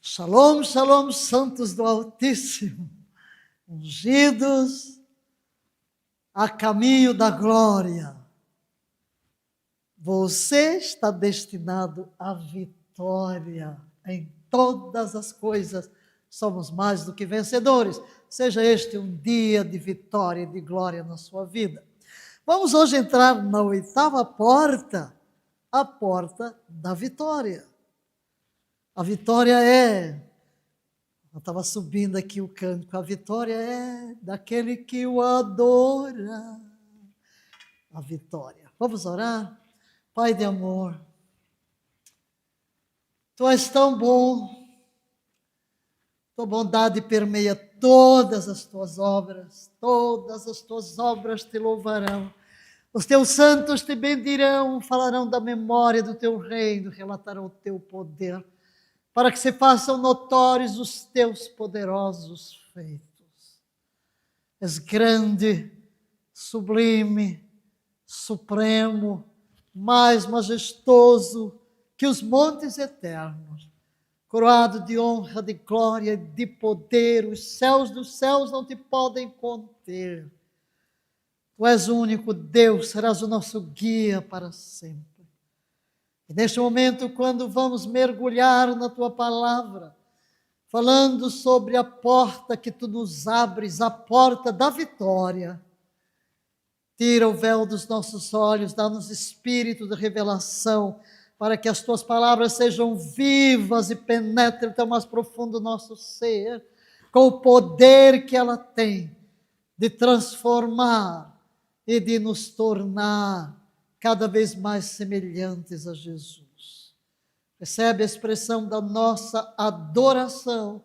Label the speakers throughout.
Speaker 1: Shalom, shalom, santos do Altíssimo, ungidos a caminho da glória. Você está destinado à vitória em todas as coisas. Somos mais do que vencedores. Seja este um dia de vitória e de glória na sua vida. Vamos hoje entrar na oitava porta, a porta da vitória. A vitória eu estava subindo aqui o cântico, a vitória é daquele que o adora. A vitória. Vamos orar? Pai de amor, Tu és tão bom, Tua bondade permeia todas as Tuas obras te louvarão. Os Teus santos te bendirão, falarão da memória do Teu reino, relatarão o Teu poder, para que se façam notórios os Teus poderosos feitos. És grande, sublime, supremo, mais majestoso que os montes eternos, coroado de honra, de glória, de poder. Os céus dos céus não te podem conter. Tu és o único Deus, serás o nosso guia para sempre. E neste momento, quando vamos mergulhar na Tua palavra, falando sobre a porta que Tu nos abres, a porta da vitória, tira o véu dos nossos olhos, dá-nos espírito de revelação, para que as Tuas palavras sejam vivas e penetrem até o mais profundo do nosso ser, com o poder que ela tem de transformar e de nos tornar cada vez mais semelhantes a Jesus. Recebe a expressão da nossa adoração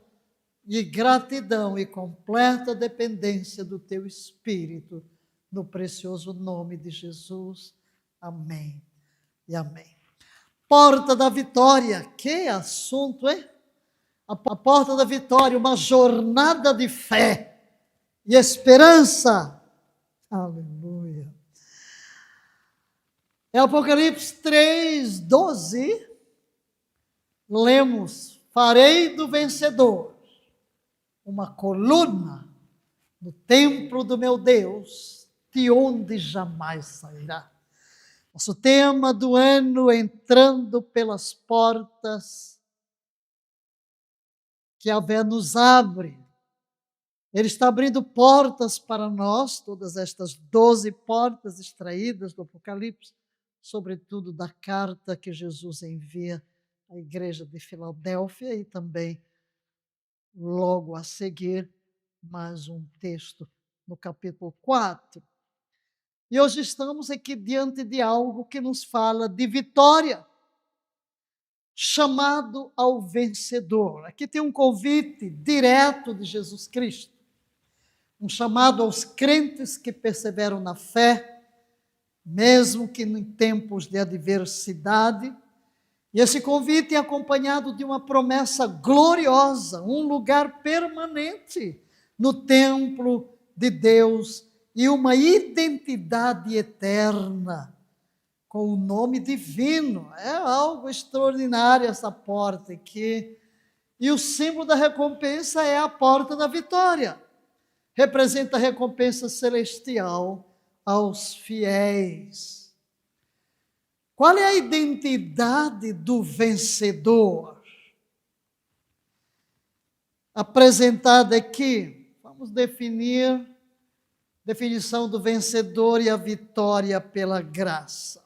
Speaker 1: e gratidão e completa dependência do Teu Espírito, no precioso nome de Jesus. Amém e amém. Porta da vitória, que assunto, hein? A porta da vitória, uma jornada de fé e esperança. Aleluia. Em Apocalipse 3:12, lemos: farei do vencedor uma coluna no templo do meu Deus, de onde jamais sairá. Nosso tema do ano, entrando pelas portas que a Yahvé nos abre. Ele está abrindo portas para nós, todas estas 12 portas extraídas do Apocalipse, sobretudo da carta que Jesus envia à igreja de Filadélfia, e também, logo a seguir, mais um texto no capítulo 4. E hoje estamos aqui diante de algo que nos fala de vitória, chamado ao vencedor. Aqui tem um convite direto de Jesus Cristo, um chamado aos crentes que perseveram na fé, mesmo que em tempos de adversidade. E esse convite é acompanhado de uma promessa gloriosa, um lugar permanente no templo de Deus e uma identidade eterna com o nome divino. É algo extraordinário essa porta aqui. E o símbolo da recompensa é a porta da vitória. Representa a recompensa celestial aos fiéis. Qual é a identidade do vencedor? Apresentada aqui, vamos definição do vencedor e a vitória pela graça.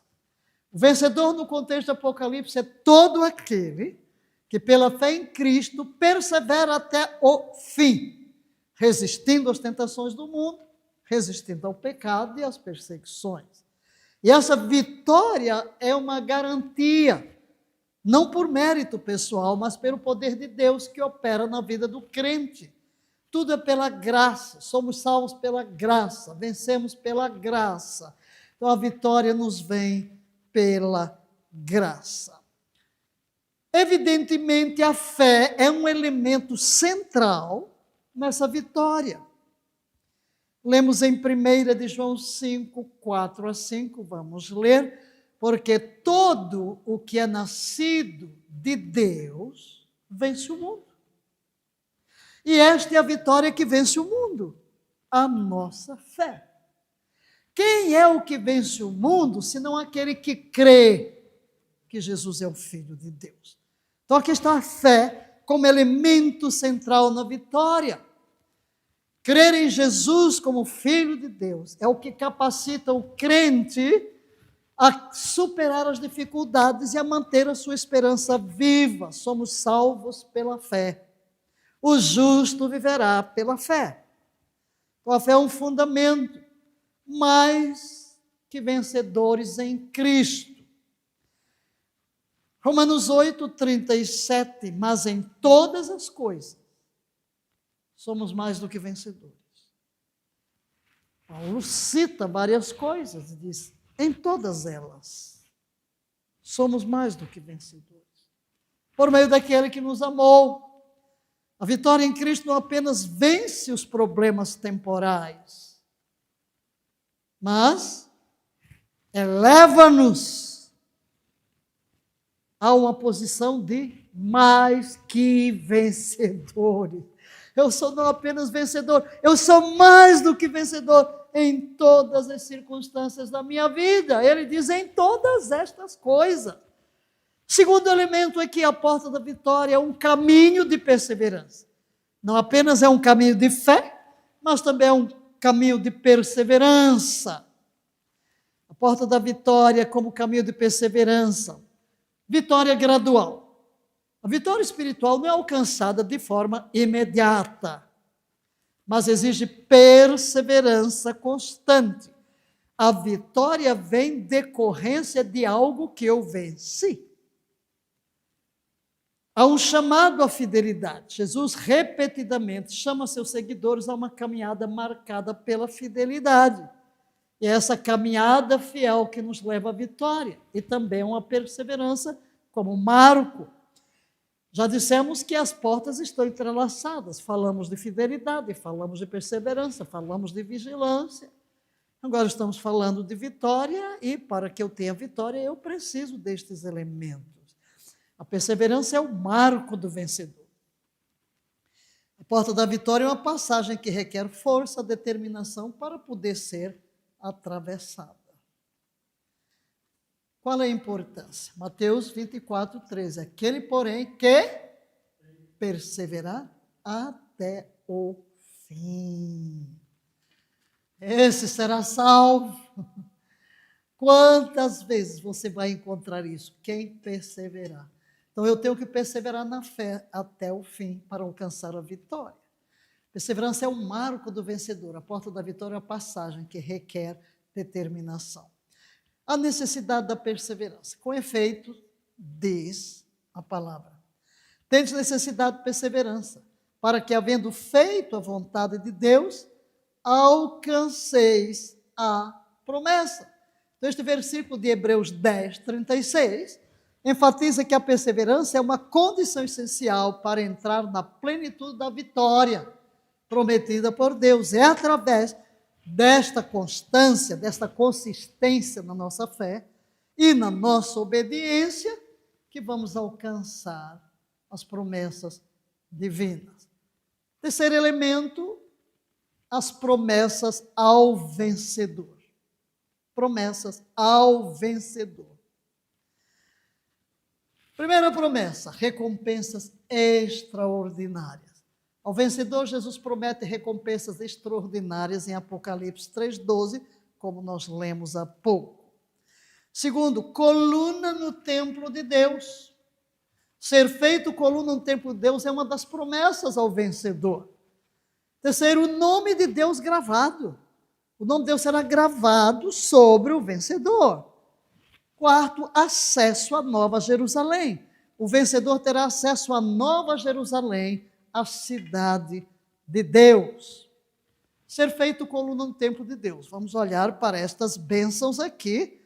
Speaker 1: O vencedor, no contexto do Apocalipse, é todo aquele que, pela fé em Cristo, persevera até o fim, resistindo às tentações do mundo, resistindo ao pecado e às perseguições. E essa vitória é uma garantia, não por mérito pessoal, mas pelo poder de Deus que opera na vida do crente. Tudo é pela graça, somos salvos pela graça, vencemos pela graça. Então a vitória nos vem pela graça. Evidentemente, a fé é um elemento central nessa vitória. Lemos em 1 de João 5, 4 a 5, vamos ler: porque todo o que é nascido de Deus vence o mundo. E esta é a vitória que vence o mundo, a nossa fé. Quem é o que vence o mundo, senão aquele que crê que Jesus é o Filho de Deus? Então aqui está a fé como elemento central na vitória. Crer em Jesus como Filho de Deus é o que capacita o crente a superar as dificuldades e a manter a sua esperança viva. Somos salvos pela fé. O justo viverá pela fé. Então a fé é um fundamento mais que vencedores em Cristo. Romanos 8:37, mas em todas as coisas somos mais do que vencedores. Paulo cita várias coisas e diz, em todas elas somos mais do que vencedores. Por meio daquele que nos amou. A vitória em Cristo não apenas vence os problemas temporais, mas eleva-nos a uma posição de mais que vencedores. Eu sou não apenas vencedor, eu sou mais do que vencedor em todas as circunstâncias da minha vida. Ele diz em todas estas coisas. Segundo elemento aqui, a porta da vitória é um caminho de perseverança. Não apenas é um caminho de fé, mas também é um caminho de perseverança. A porta da vitória como caminho de perseverança. Vitória gradual. A vitória espiritual não é alcançada de forma imediata, mas exige perseverança constante. A vitória vem decorrência de algo que eu venci. Há um chamado à fidelidade. Jesus repetidamente chama seus seguidores a uma caminhada marcada pela fidelidade. E é essa caminhada fiel que nos leva à vitória. E também uma perseverança como marco. Já dissemos que as portas estão entrelaçadas. Falamos de fidelidade, falamos de perseverança, falamos de vigilância. Agora estamos falando de vitória e para que eu tenha vitória eu preciso destes elementos. A perseverança é o marco do vencedor. A porta da vitória é uma passagem que requer força, determinação para poder ser atravessada. Qual é a importância? Mateus 24:13. Aquele, porém, que perseverar até o fim. Esse será salvo. Quantas vezes você vai encontrar isso? Quem perseverar. Então, eu tenho que perseverar na fé até o fim para alcançar a vitória. Perseverança é o marco do vencedor. A porta da vitória é a passagem que requer determinação. A necessidade da perseverança. Com efeito, diz a palavra. Tendes necessidade de perseverança, para que, havendo feito a vontade de Deus, alcanceis a promessa. Então, este versículo de Hebreus 10:36 enfatiza que a perseverança é uma condição essencial para entrar na plenitude da vitória prometida por Deus. É através desta constância, desta consistência na nossa fé e na nossa obediência que vamos alcançar as promessas divinas. Terceiro elemento, as promessas ao vencedor. Promessas ao vencedor. Primeira promessa, recompensas extraordinárias. Ao vencedor, Jesus promete recompensas extraordinárias em Apocalipse 3:12, como nós lemos há pouco. Segundo, coluna no templo de Deus. Ser feito coluna no templo de Deus é uma das promessas ao vencedor. Terceiro, o nome de Deus gravado. O nome de Deus será gravado sobre o vencedor. Quarto, acesso à Nova Jerusalém. O vencedor terá acesso à Nova Jerusalém, a cidade de Deus. Ser feito coluna no templo de Deus. Vamos olhar para estas bênçãos aqui,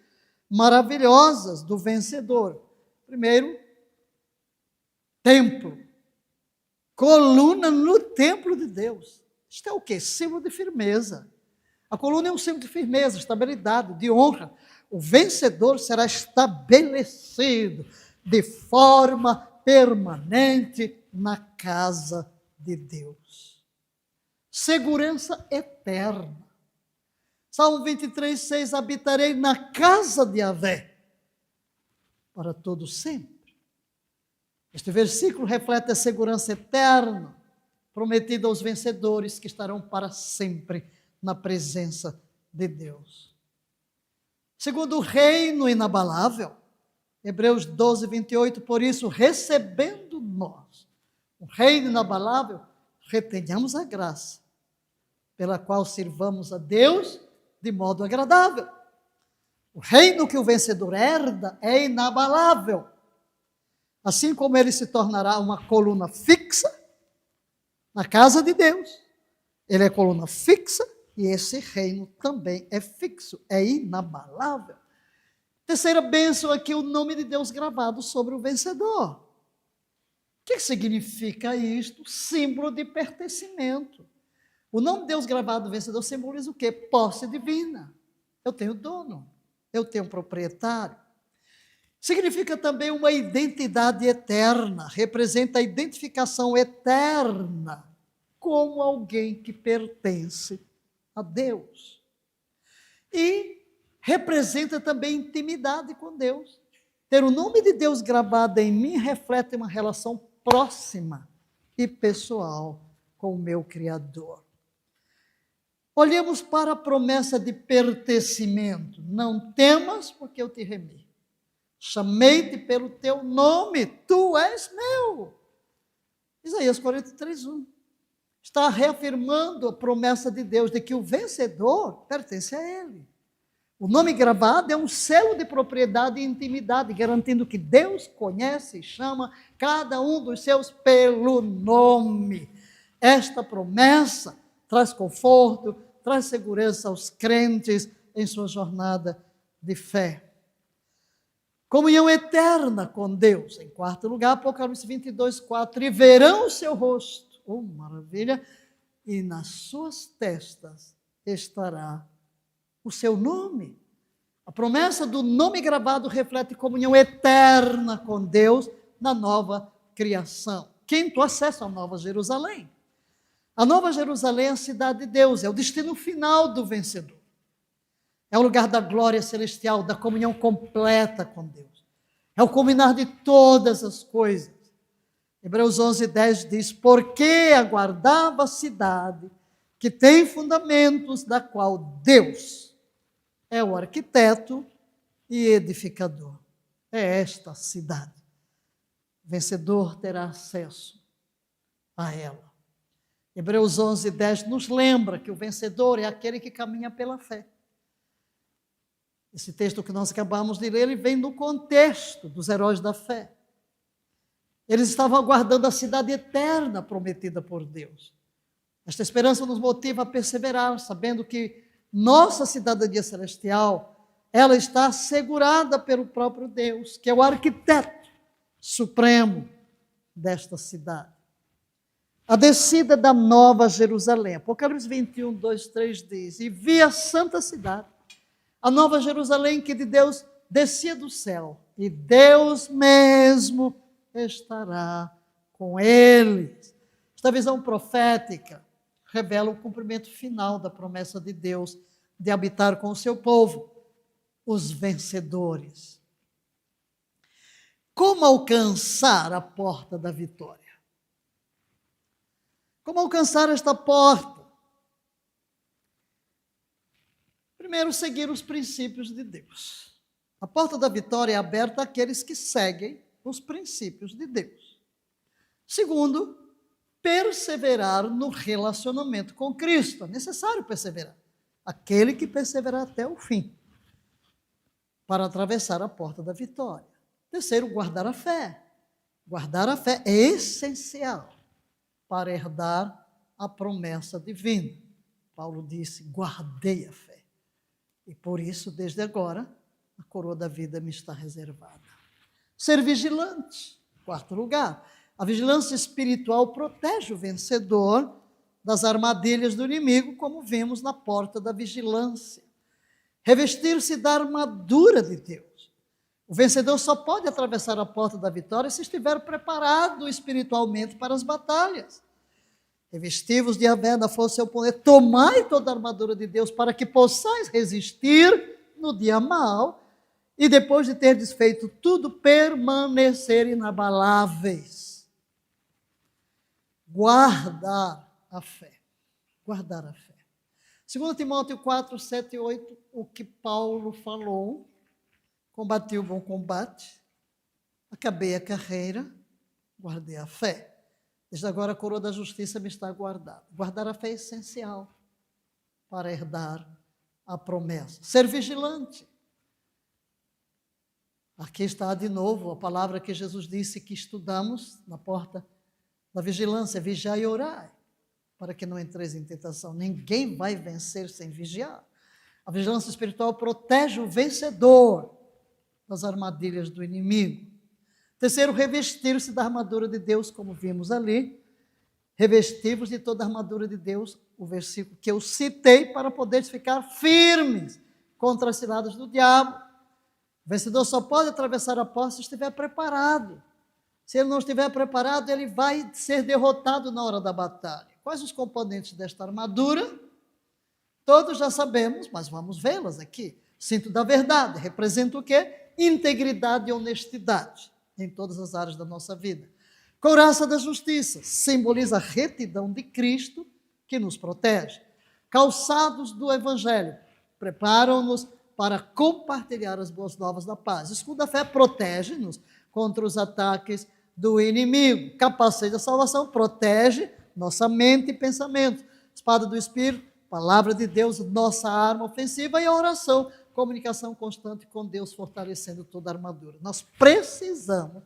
Speaker 1: maravilhosas do vencedor. Primeiro, templo. Coluna no templo de Deus. Isto é o quê? Símbolo de firmeza. A coluna é um símbolo de firmeza, estabilidade, de honra. O vencedor será estabelecido de forma permanente na casa de Deus. Segurança eterna. Salmo 23:6, habitarei na casa de Yahvé para todo sempre. Este versículo reflete a segurança eterna prometida aos vencedores que estarão para sempre na presença de Deus. Segundo o reino inabalável, Hebreus 12:28, por isso, recebendo nós o reino inabalável, retenhamos a graça, pela qual sirvamos a Deus de modo agradável. O reino que o vencedor herda é inabalável. Assim como ele se tornará uma coluna fixa na casa de Deus, ele é coluna fixa e esse reino também é fixo, é inabalável. Terceira bênção aqui, o nome de Deus gravado sobre o vencedor. O que significa isto? Símbolo de pertencimento. O nome de Deus gravado no vencedor simboliza o quê? Posse divina. Eu tenho dono, eu tenho proprietário. Significa também uma identidade eterna, representa a identificação eterna como alguém que pertence a Deus. E representa também intimidade com Deus. Ter o nome de Deus gravado em mim reflete uma relação próxima e pessoal com o meu Criador. Olhemos para a promessa de pertencimento. Não temas, porque eu te remi. Chamei-te pelo teu nome, tu és meu. Isaías 43:1. Está reafirmando a promessa de Deus de que o vencedor pertence a Ele. O nome gravado é um selo de propriedade e intimidade, garantindo que Deus conhece e chama cada um dos seus pelo nome. Esta promessa traz conforto, traz segurança aos crentes em sua jornada de fé. Comunhão eterna com Deus. Em quarto lugar, Apocalipse 22:4. E verão o seu rosto. Oh, maravilha! E nas suas testas estará o seu nome. A promessa do nome gravado reflete comunhão eterna com Deus na nova criação. Quinto, acesso à Nova Jerusalém. A Nova Jerusalém é a cidade de Deus, é o destino final do vencedor. É o lugar da glória celestial, da comunhão completa com Deus. É o culminar de todas as coisas. Hebreus 11:10 diz, porque aguardava a cidade que tem fundamentos, da qual Deus é o arquiteto e edificador. É esta cidade. O vencedor terá acesso a ela. Hebreus 11:10 nos lembra que o vencedor é aquele que caminha pela fé. Esse texto que nós acabamos de ler, ele vem no contexto dos heróis da fé. Eles estavam aguardando a cidade eterna prometida por Deus. Esta esperança nos motiva a perseverar, sabendo que nossa cidadania celestial, ela está assegurada pelo próprio Deus, que é o arquiteto supremo desta cidade. A descida da Nova Jerusalém. Apocalipse 21:2-3 diz, e vi a santa cidade, a Nova Jerusalém que de Deus descia do céu, e Deus mesmo estará com eles. Esta visão profética revela o cumprimento final da promessa de Deus de habitar com o seu povo, os vencedores. Como alcançar a porta da vitória? Como alcançar esta porta? Primeiro, seguir os princípios de Deus. A porta da vitória é aberta àqueles que seguem os princípios de Deus. Segundo, perseverar no relacionamento com Cristo. É necessário perseverar. Aquele que perseverar até o fim, para atravessar a porta da vitória. Terceiro, guardar a fé. Guardar a fé é essencial para herdar a promessa divina. Paulo disse, guardei a fé. E por isso, desde agora, a coroa da vida me está reservada. Ser vigilante. Quarto lugar, a vigilância espiritual protege o vencedor das armadilhas do inimigo, como vemos na porta da vigilância. Revestir-se da armadura de Deus. O vencedor só pode atravessar a porta da vitória se estiver preparado espiritualmente para as batalhas. Revesti-vos de Yahvé na força do seu poder, tomai toda a armadura de Deus para que possais resistir no dia mau e depois de ter desfeito tudo, permanecer inabaláveis. Guardar a fé. Guardar a fé. 2 Timóteo 4, 7 e 8, o que Paulo falou: combati o bom combate, acabei a carreira, guardei a fé. Desde agora a coroa da justiça me está guardada. Guardar a fé é essencial para herdar a promessa. Ser vigilante. Aqui está de novo a palavra que Jesus disse que estudamos na porta da vigilância: vigiai e orai, para que não entreis em tentação. Ninguém vai vencer sem vigiar. A vigilância espiritual protege o vencedor das armadilhas do inimigo. Terceiro, revestir-se da armadura de Deus, como vimos ali. Revestir-vos de toda a armadura de Deus, o versículo que eu citei, para poderes ficar firmes contra as ciladas do diabo. O vencedor só pode atravessar a porta se estiver preparado. Se ele não estiver preparado, ele vai ser derrotado na hora da batalha. Quais os componentes desta armadura? Todos já sabemos, mas vamos vê-las aqui. Cinto da verdade representa o quê? Integridade e honestidade em todas as áreas da nossa vida. Couraça da justiça simboliza a retidão de Cristo que nos protege. Calçados do Evangelho preparam-nos para compartilhar as boas novas da paz. Escudo da fé protege-nos contra os ataques do inimigo. Capacete da salvação protege nossa mente e pensamento. Espada do Espírito, palavra de Deus, nossa arma ofensiva, e a oração, comunicação constante com Deus, fortalecendo toda a armadura. Nós precisamos,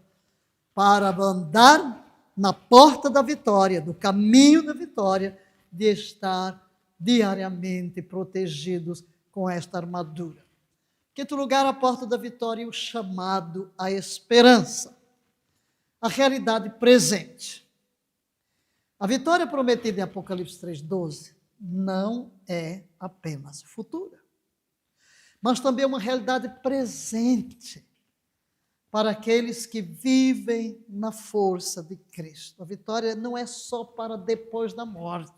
Speaker 1: para andar na porta da vitória, do caminho da vitória, de estar diariamente protegidos com esta armadura. Em quinto lugar, a porta da vitória e o chamado à esperança. A realidade presente. A vitória prometida em Apocalipse 3,12 não é apenas futura, mas também uma realidade presente para aqueles que vivem na força de Cristo. A vitória não é só para depois da morte.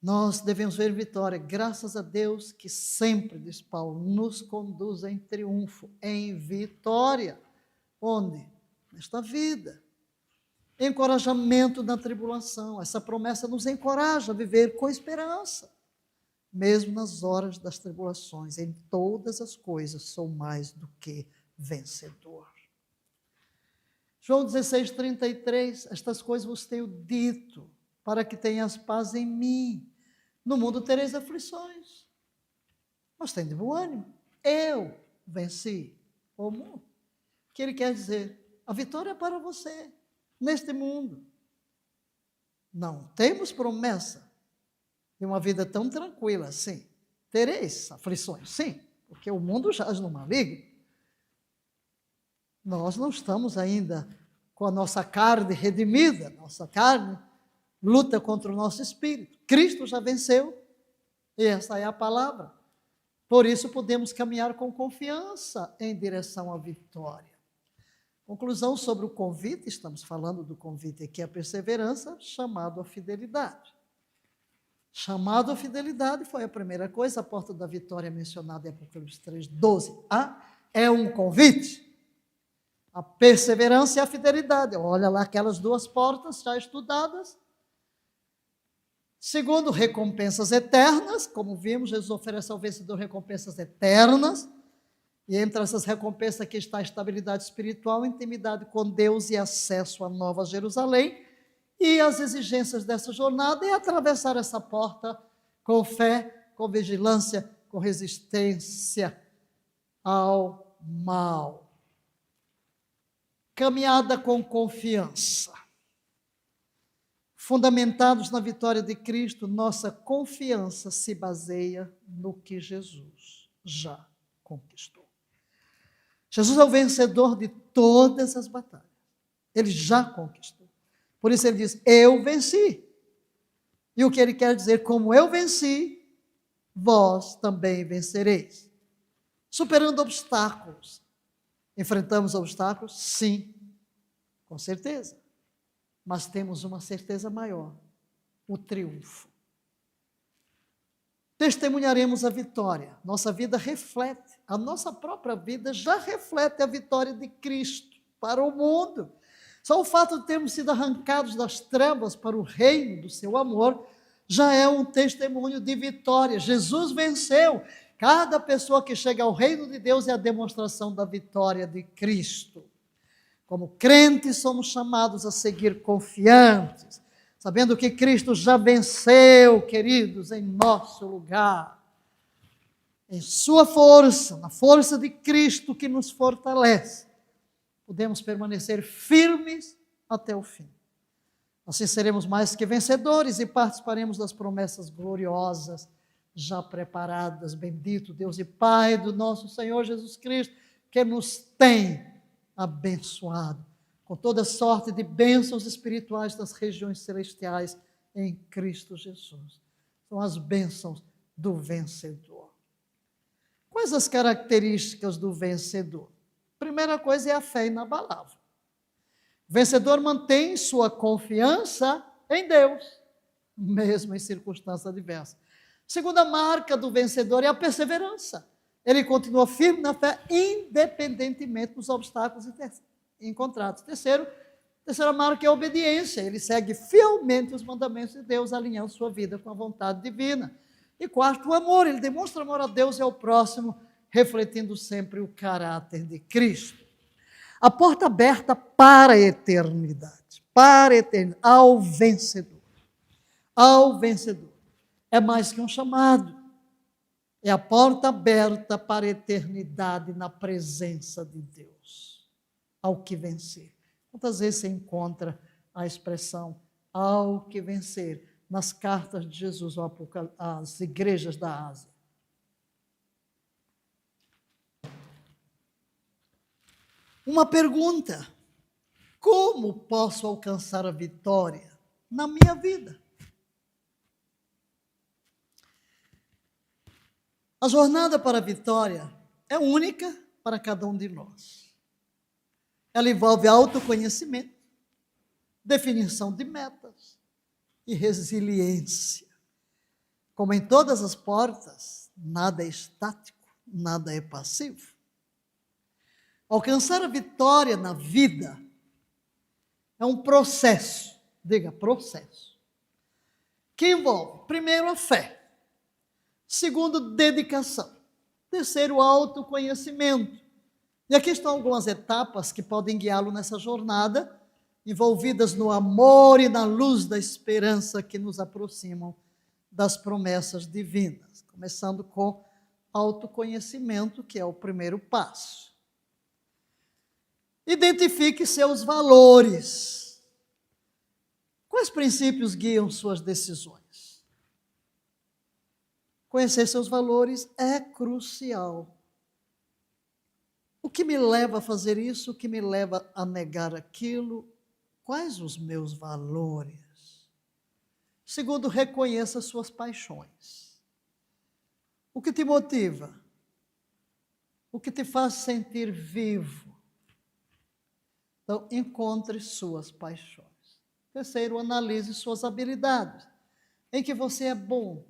Speaker 1: Nós devemos ver vitória, graças a Deus, que sempre, diz Paulo, nos conduz em triunfo, em vitória. Onde? Nesta vida. Encorajamento na tribulação. Essa promessa nos encoraja a viver com esperança, mesmo nas horas das tribulações. Em todas as coisas sou mais do que vencedor. João 16:33, estas coisas vos tenho dito, para que tenhas paz em mim. No mundo tereis aflições, mas tem de bom ânimo. Eu venci o mundo. O que ele quer dizer? A vitória é para você, neste mundo. Não temos promessa de uma vida tão tranquila assim. Tereis aflições, sim, porque o mundo jaz no maligno. Nós não estamos ainda com a nossa carne redimida, nossa carne luta contra o nosso espírito. Cristo já venceu, e essa é a palavra. Por isso podemos caminhar com confiança em direção à vitória. Conclusão sobre o convite, estamos falando do convite aqui, a perseverança, chamado à fidelidade. Chamado à fidelidade foi a primeira coisa, a porta da vitória mencionada em Apocalipse 3:12. É um convite. A perseverança e a fidelidade. Olha lá aquelas duas portas já estudadas. Segundo, recompensas eternas. Como vimos, Jesus oferece ao vencedor recompensas eternas. E entre essas recompensas aqui está a estabilidade espiritual, intimidade com Deus e acesso à Nova Jerusalém. E as exigências dessa jornada é atravessar essa porta com fé, com vigilância, com resistência ao mal. Caminhada com confiança. Fundamentados na vitória de Cristo, nossa confiança se baseia no que Jesus já conquistou. Jesus é o vencedor de todas as batalhas. Ele já conquistou. Por isso ele diz, eu venci. E o que ele quer dizer, como eu venci, vós também vencereis. Superando obstáculos. Enfrentamos obstáculos? Sim, com certeza. mas temos uma certeza maior: o triunfo. Testemunharemos a vitória. Nossa vida reflete, a nossa própria vida já reflete a vitória de Cristo para o mundo. Só o fato de termos sido arrancados das trevas para o reino do seu amor já é um testemunho de vitória. Jesus venceu. Cada pessoa que chega ao reino de Deus é a demonstração da vitória de Cristo. Como crentes, somos chamados a seguir confiantes, sabendo que Cristo já venceu, queridos, em nosso lugar. Em sua força, na força de Cristo que nos fortalece, podemos permanecer firmes até o fim. Assim seremos mais que vencedores e participaremos das promessas gloriosas já preparadas. Bendito Deus e Pai do nosso Senhor Jesus Cristo, que nos tem abençoado com toda sorte de bênçãos espirituais das regiões celestiais em Cristo Jesus. São as bênçãos do vencedor. Quais as características do vencedor? Primeira coisa é a fé inabalável. O vencedor mantém sua confiança em Deus, mesmo em circunstâncias adversas. Segunda marca do vencedor é a perseverança. Ele continua firme na fé, independentemente dos obstáculos encontrados. Terceira marca é a obediência. Ele segue fielmente os mandamentos de Deus, alinhando sua vida com a vontade divina. E quarto, o amor. Ele demonstra amor a Deus e ao próximo, refletindo sempre o caráter de Cristo. A porta aberta para a eternidade, ao vencedor. Ao vencedor. É mais que um chamado. É a porta aberta para a eternidade na presença de Deus. Ao que vencer. Quantas vezes você encontra a expressão ao que vencer nas cartas de Jesus às igrejas da Ásia? Uma pergunta: como posso alcançar a vitória na minha vida? A jornada para a vitória é única para cada um de nós. Ela envolve autoconhecimento, definição de metas e resiliência. Como em todas as portas, nada é estático, nada é passivo. Alcançar a vitória na vida é um processo, diga processo, que envolve, primeiro, a fé. Segundo, dedicação. Terceiro, autoconhecimento. E aqui estão algumas etapas que podem guiá-lo nessa jornada, envolvidas no amor e na luz da esperança que nos aproximam das promessas divinas. Começando com autoconhecimento, que é o primeiro passo. Identifique seus valores. Quais princípios guiam suas decisões? Conhecer seus valores é crucial. O que me leva a fazer isso? O que me leva a negar aquilo? Quais os meus valores? Segundo, reconheça suas paixões. O que te motiva? O que te faz sentir vivo? Então, encontre suas paixões. Terceiro, analise suas habilidades. Em que você é bom?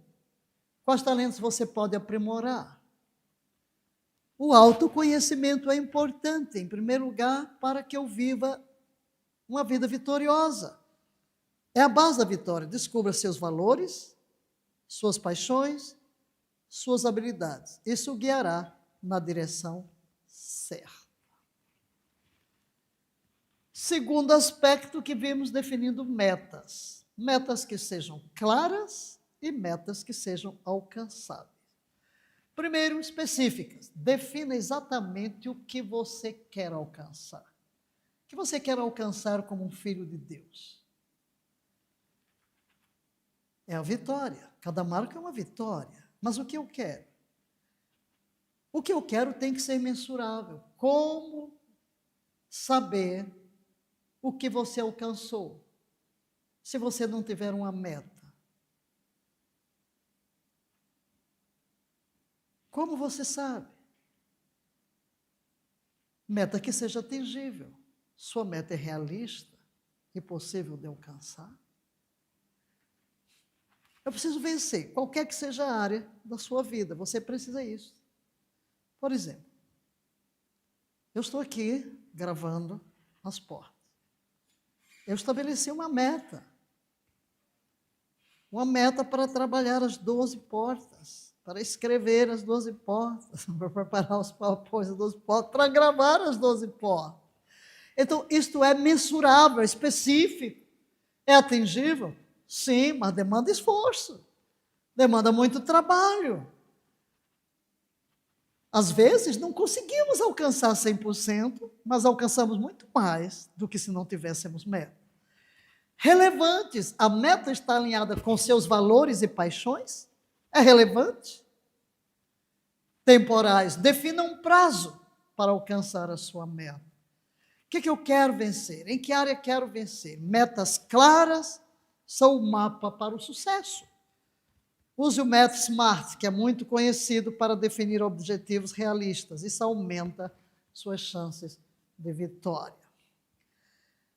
Speaker 1: Quais talentos você pode aprimorar? O autoconhecimento é importante, em primeiro lugar, para que eu viva uma vida vitoriosa. É a base da vitória. Descubra seus valores, suas paixões, suas habilidades. Isso o guiará na direção certa. Segundo aspecto que vimos definindo metas. Metas que sejam claras e metas que sejam alcançáveis. Primeiro, específicas. Defina exatamente o que você quer alcançar. O que você quer alcançar como um filho de Deus? É a vitória. Cada marca é uma vitória. Mas o que eu quero? O que eu quero tem que ser mensurável. Como saber o que você alcançou se você não tiver uma meta? Como você sabe? Meta que seja atingível. Sua meta é realista? impossível de alcançar? Eu preciso vencer, qualquer que seja a área da sua vida, você precisa disso. Por exemplo, eu estou aqui gravando as portas. Eu estabeleci uma meta para trabalhar as 12 portas, para escrever as 12 portas, para preparar os PowerPoints das 12 portas, para gravar as 12 portas. Então, isto é mensurável, específico. É atingível? Sim, mas demanda esforço, demanda muito trabalho. Às vezes, não conseguimos alcançar 100%, mas alcançamos muito mais do que se não tivéssemos meta. Relevantes, a meta está alinhada com seus valores e paixões? É relevante? Temporais, defina um prazo para alcançar a sua meta. O que eu quero vencer? Em que área quero vencer? Metas claras são o mapa para o sucesso. Use o método SMART, que é muito conhecido para definir objetivos realistas. Isso aumenta suas chances de vitória.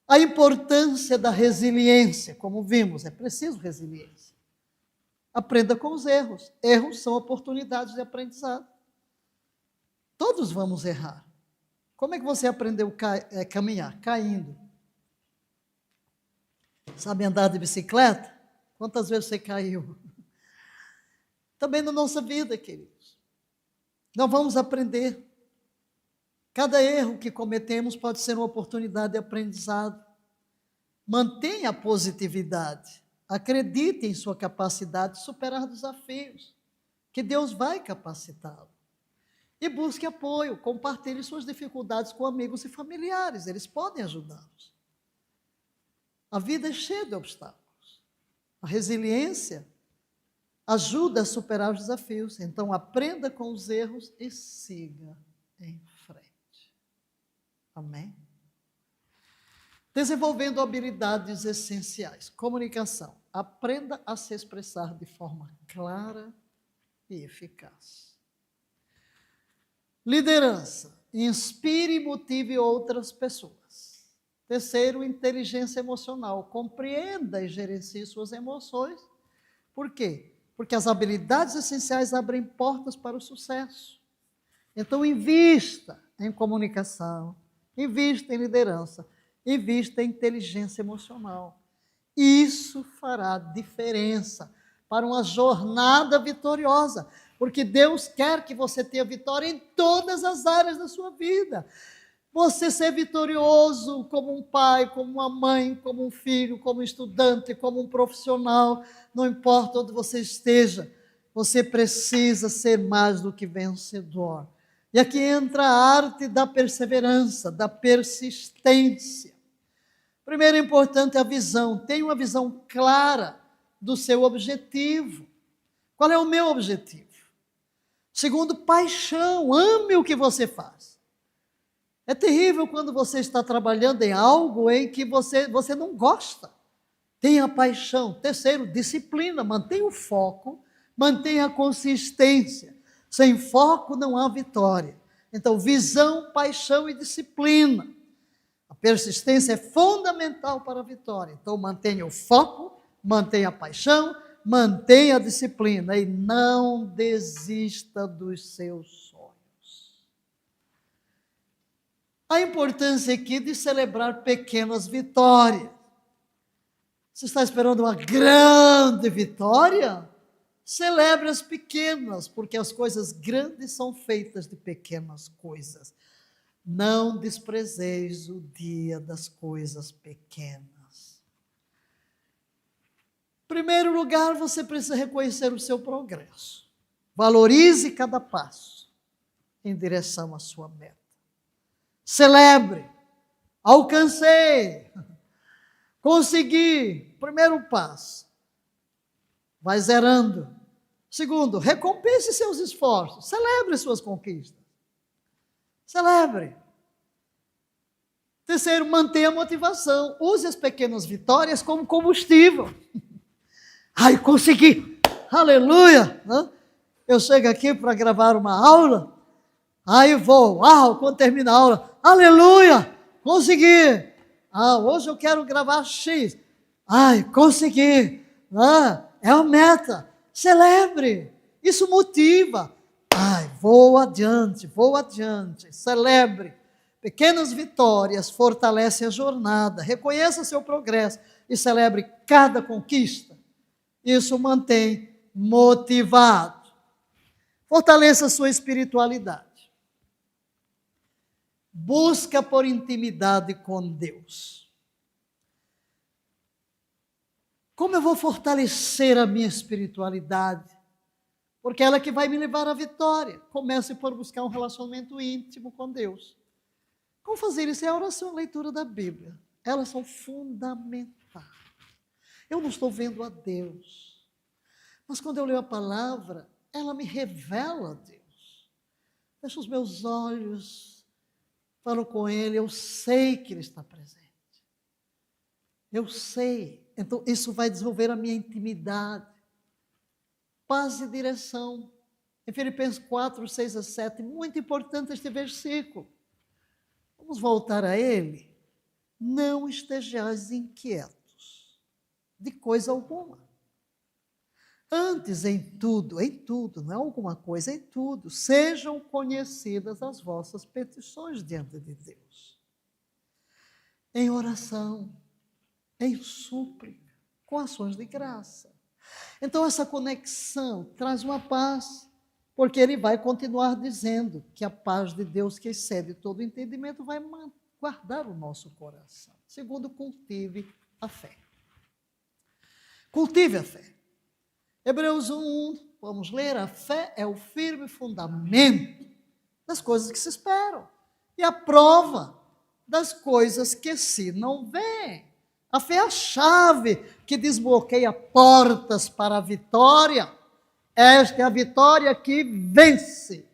Speaker 1: A importância da resiliência, como vimos, é preciso resiliência. Aprenda com os erros. Erros são oportunidades de aprendizado. Todos vamos errar. Como é que você aprendeu a caminhar? Caindo. Sabe andar de bicicleta? Quantas vezes você caiu? Também na nossa vida, queridos. Nós vamos aprender. Cada erro que cometemos pode ser uma oportunidade de aprendizado. Mantenha a positividade. Acredite em sua capacidade de superar desafios, que Deus vai capacitá-lo. E busque apoio, compartilhe suas dificuldades com amigos e familiares, eles podem ajudá-los. A vida é cheia de obstáculos. A resiliência ajuda a superar os desafios. Então, aprenda com os erros e siga em frente. Amém? Desenvolvendo habilidades essenciais. Comunicação. Aprenda a se expressar de forma clara e eficaz. Liderança. Inspire e motive outras pessoas. Terceiro, inteligência emocional. Compreenda e gerencie suas emoções. Por quê? Porque as habilidades essenciais abrem portas para o sucesso. Então, invista em comunicação, invista em liderança, invista em inteligência emocional. Isso fará diferença para uma jornada vitoriosa, porque Deus quer que você tenha vitória em todas as áreas da sua vida. Você ser vitorioso como um pai, como uma mãe, como um filho, como um estudante, como um profissional, não importa onde você esteja, você precisa ser mais do que vencedor. E aqui entra a arte da perseverança, da persistência. Primeiro, importante é a visão. Tenha uma visão clara do seu objetivo. Qual é o meu objetivo? Segundo, paixão. Ame o que você faz. É terrível quando você está trabalhando em algo em que você não gosta. Tenha paixão. Terceiro, disciplina. Mantenha o foco, mantenha a consistência. Sem foco não há vitória. Então, visão, paixão e disciplina. A persistência é fundamental para a vitória. Então, mantenha o foco, mantenha a paixão, mantenha a disciplina e não desista dos seus sonhos. A importância aqui de celebrar pequenas vitórias. Você está esperando uma grande vitória? Celebre as pequenas, porque as coisas grandes são feitas de pequenas coisas. Não desprezeis o dia das coisas pequenas. Em primeiro lugar, você precisa reconhecer o seu progresso. Valorize cada passo em direção à sua meta. Celebre. Alcancei. Consegui. Primeiro passo. Vai zerando. Segundo, recompense seus esforços. Celebre suas conquistas. Celebre. Terceiro, mantenha a motivação. Use as pequenas vitórias como combustível. Ai, consegui! Aleluia! Eu chego aqui para gravar uma aula, aí vou, quando termina a aula, aleluia! Consegui! Hoje eu quero gravar X. Ai, consegui. É a meta. Celebre. Isso motiva. Vou adiante. Celebre. Pequenas vitórias fortalecem a jornada. Reconheça seu progresso e celebre cada conquista. Isso mantém motivado. Fortaleça sua espiritualidade. Busca por intimidade com Deus. Como eu vou fortalecer a minha espiritualidade? Porque ela é que vai me levar à vitória. Comece por buscar um relacionamento íntimo com Deus. Como fazer isso? É a oração e a leitura da Bíblia. Elas são fundamentais. Eu não estou vendo a Deus. Mas quando eu leio a palavra, ela me revela a Deus. Fecho os meus olhos, falo com Ele, eu sei que Ele está presente. Eu sei. Então, isso vai desenvolver a minha intimidade. Paz e direção. Em Filipenses 4, 6 a 7, muito importante este versículo. Vamos voltar a ele. Não estejais inquietos de coisa alguma. Antes, em tudo, não é alguma coisa, em tudo, sejam conhecidas as vossas petições diante de Deus. Em oração, em súplica, com ações de graça. Então, essa conexão traz uma paz, porque ele vai continuar dizendo que a paz de Deus, que excede todo entendimento, vai guardar o nosso coração. Segundo, cultive a fé. Cultive a fé. Hebreus 1, vamos ler, a fé é o firme fundamento das coisas que se esperam e a prova das coisas que se não veem. A fé é a chave que desbloqueia portas para a vitória. Esta é a vitória que vence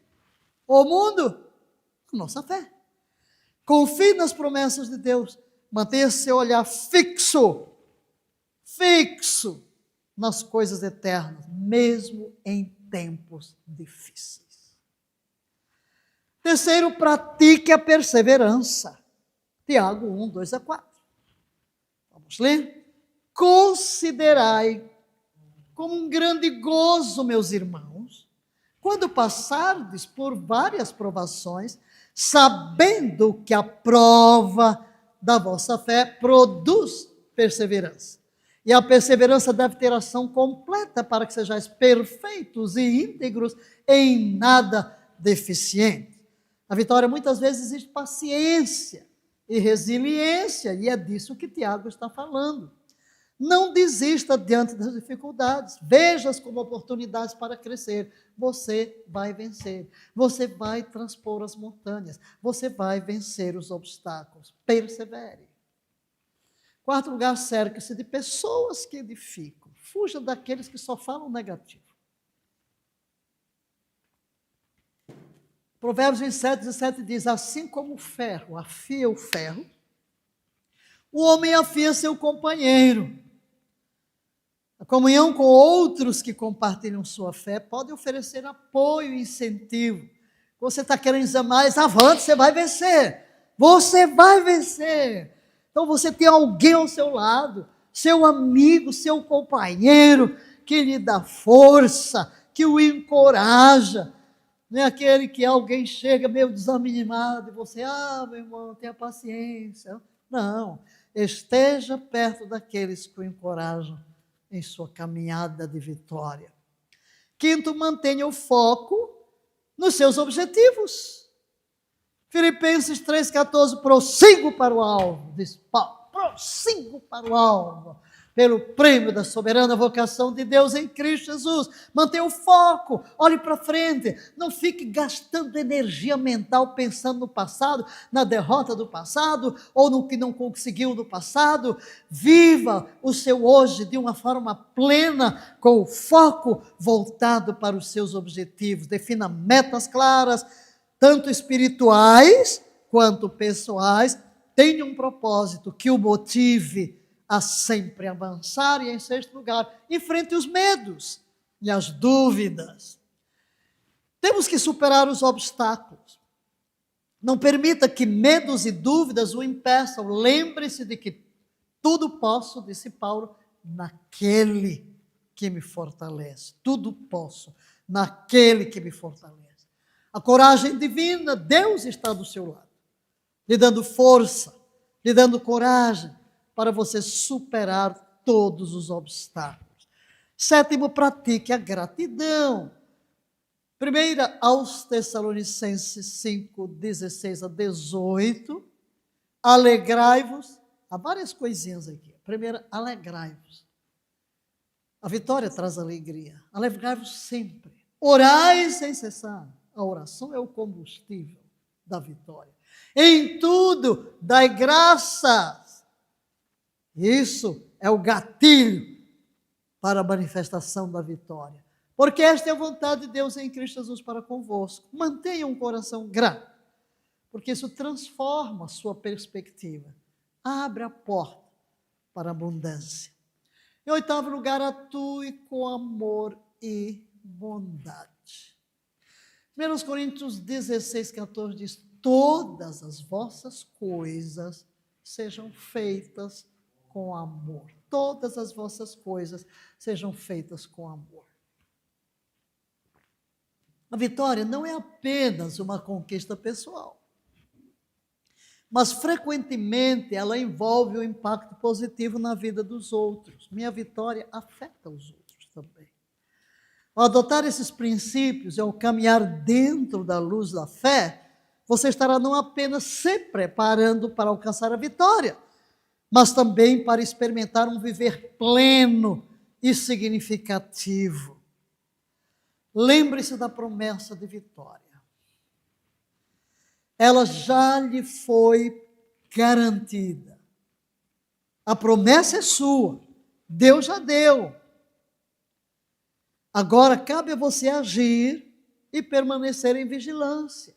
Speaker 1: o mundo. A nossa fé. Confie nas promessas de Deus. Mantenha seu olhar fixo nas coisas eternas, mesmo em tempos difíceis. Terceiro, pratique a perseverança. Tiago 1, 2 a 4. Vamos ler? Considerai como um grande gozo, meus irmãos, quando passardes por várias provações, sabendo que a prova da vossa fé produz perseverança. E a perseverança deve ter ação completa para que sejais perfeitos e íntegros, em nada deficientes. Na vitória, muitas vezes, existe paciência e resiliência, e é disso que Tiago está falando. Não desista diante das dificuldades, veja-as como oportunidades para crescer. Você vai vencer, você vai transpor as montanhas, você vai vencer os obstáculos. Persevere. Quarto lugar, cerque-se de pessoas que edificam. Fuja daqueles que só falam negativo. Provérbios 27, 17 diz, assim como o ferro afia o ferro, o homem afia seu companheiro. A comunhão com outros que compartilham sua fé pode oferecer apoio e incentivo. Você está querendo dizer mais, avante, você vai vencer. Você vai vencer. Então você tem alguém ao seu lado, seu amigo, seu companheiro, que lhe dá força, que o encoraja. Não é aquele que alguém chega meio desanimado e você, meu irmão, tenha paciência. Não, esteja perto daqueles que o encorajam em sua caminhada de vitória. Quinto, mantenha o foco nos seus objetivos. Filipenses 3,14, prossigo para o alvo, diz Paulo, prossigo para o alvo, pelo prêmio da soberana vocação de Deus em Cristo Jesus. Mantenha o foco, olhe para frente, não fique gastando energia mental pensando no passado, na derrota do passado, ou no que não conseguiu no passado. Viva o seu hoje de uma forma plena, com o foco voltado para os seus objetivos. Defina metas claras, tanto espirituais quanto pessoais. Tenha um propósito que o motive a sempre avançar. E em sexto lugar, enfrente os medos e as dúvidas. Temos que superar os obstáculos. Não permita que medos e dúvidas o impeçam. Lembre-se de que tudo posso, disse Paulo, naquele que me fortalece. Tudo posso, naquele que me fortalece. A coragem divina, Deus está do seu lado, lhe dando força, lhe dando coragem para você superar todos os obstáculos. Sétimo, pratique a gratidão. Primeira aos Tessalonicenses 5, 16 a 18. Alegrai-vos. Há várias coisinhas aqui. Primeira, alegrai-vos. A vitória traz alegria. Alegrai-vos sempre. Orai sem cessar. A oração é o combustível da vitória. Em tudo, dai graças. Isso é o gatilho para a manifestação da vitória. Porque esta é a vontade de Deus em Cristo Jesus para convosco. Mantenha um coração grato, porque isso transforma a sua perspectiva. Abre a porta para a abundância. Em oitavo lugar, atue com amor e bondade. 1 Coríntios 16, 14 diz: todas as vossas coisas sejam feitas com amor. Todas as vossas coisas sejam feitas com amor. A vitória não é apenas uma conquista pessoal, mas frequentemente ela envolve um impacto positivo na vida dos outros. Minha vitória afeta os outros também. Ao adotar esses princípios e ao caminhar dentro da luz da fé, você estará não apenas se preparando para alcançar a vitória, mas também para experimentar um viver pleno e significativo. Lembre-se da promessa de vitória. Ela já lhe foi garantida. A promessa é sua. Deus já deu. Agora cabe a você agir e permanecer em vigilância,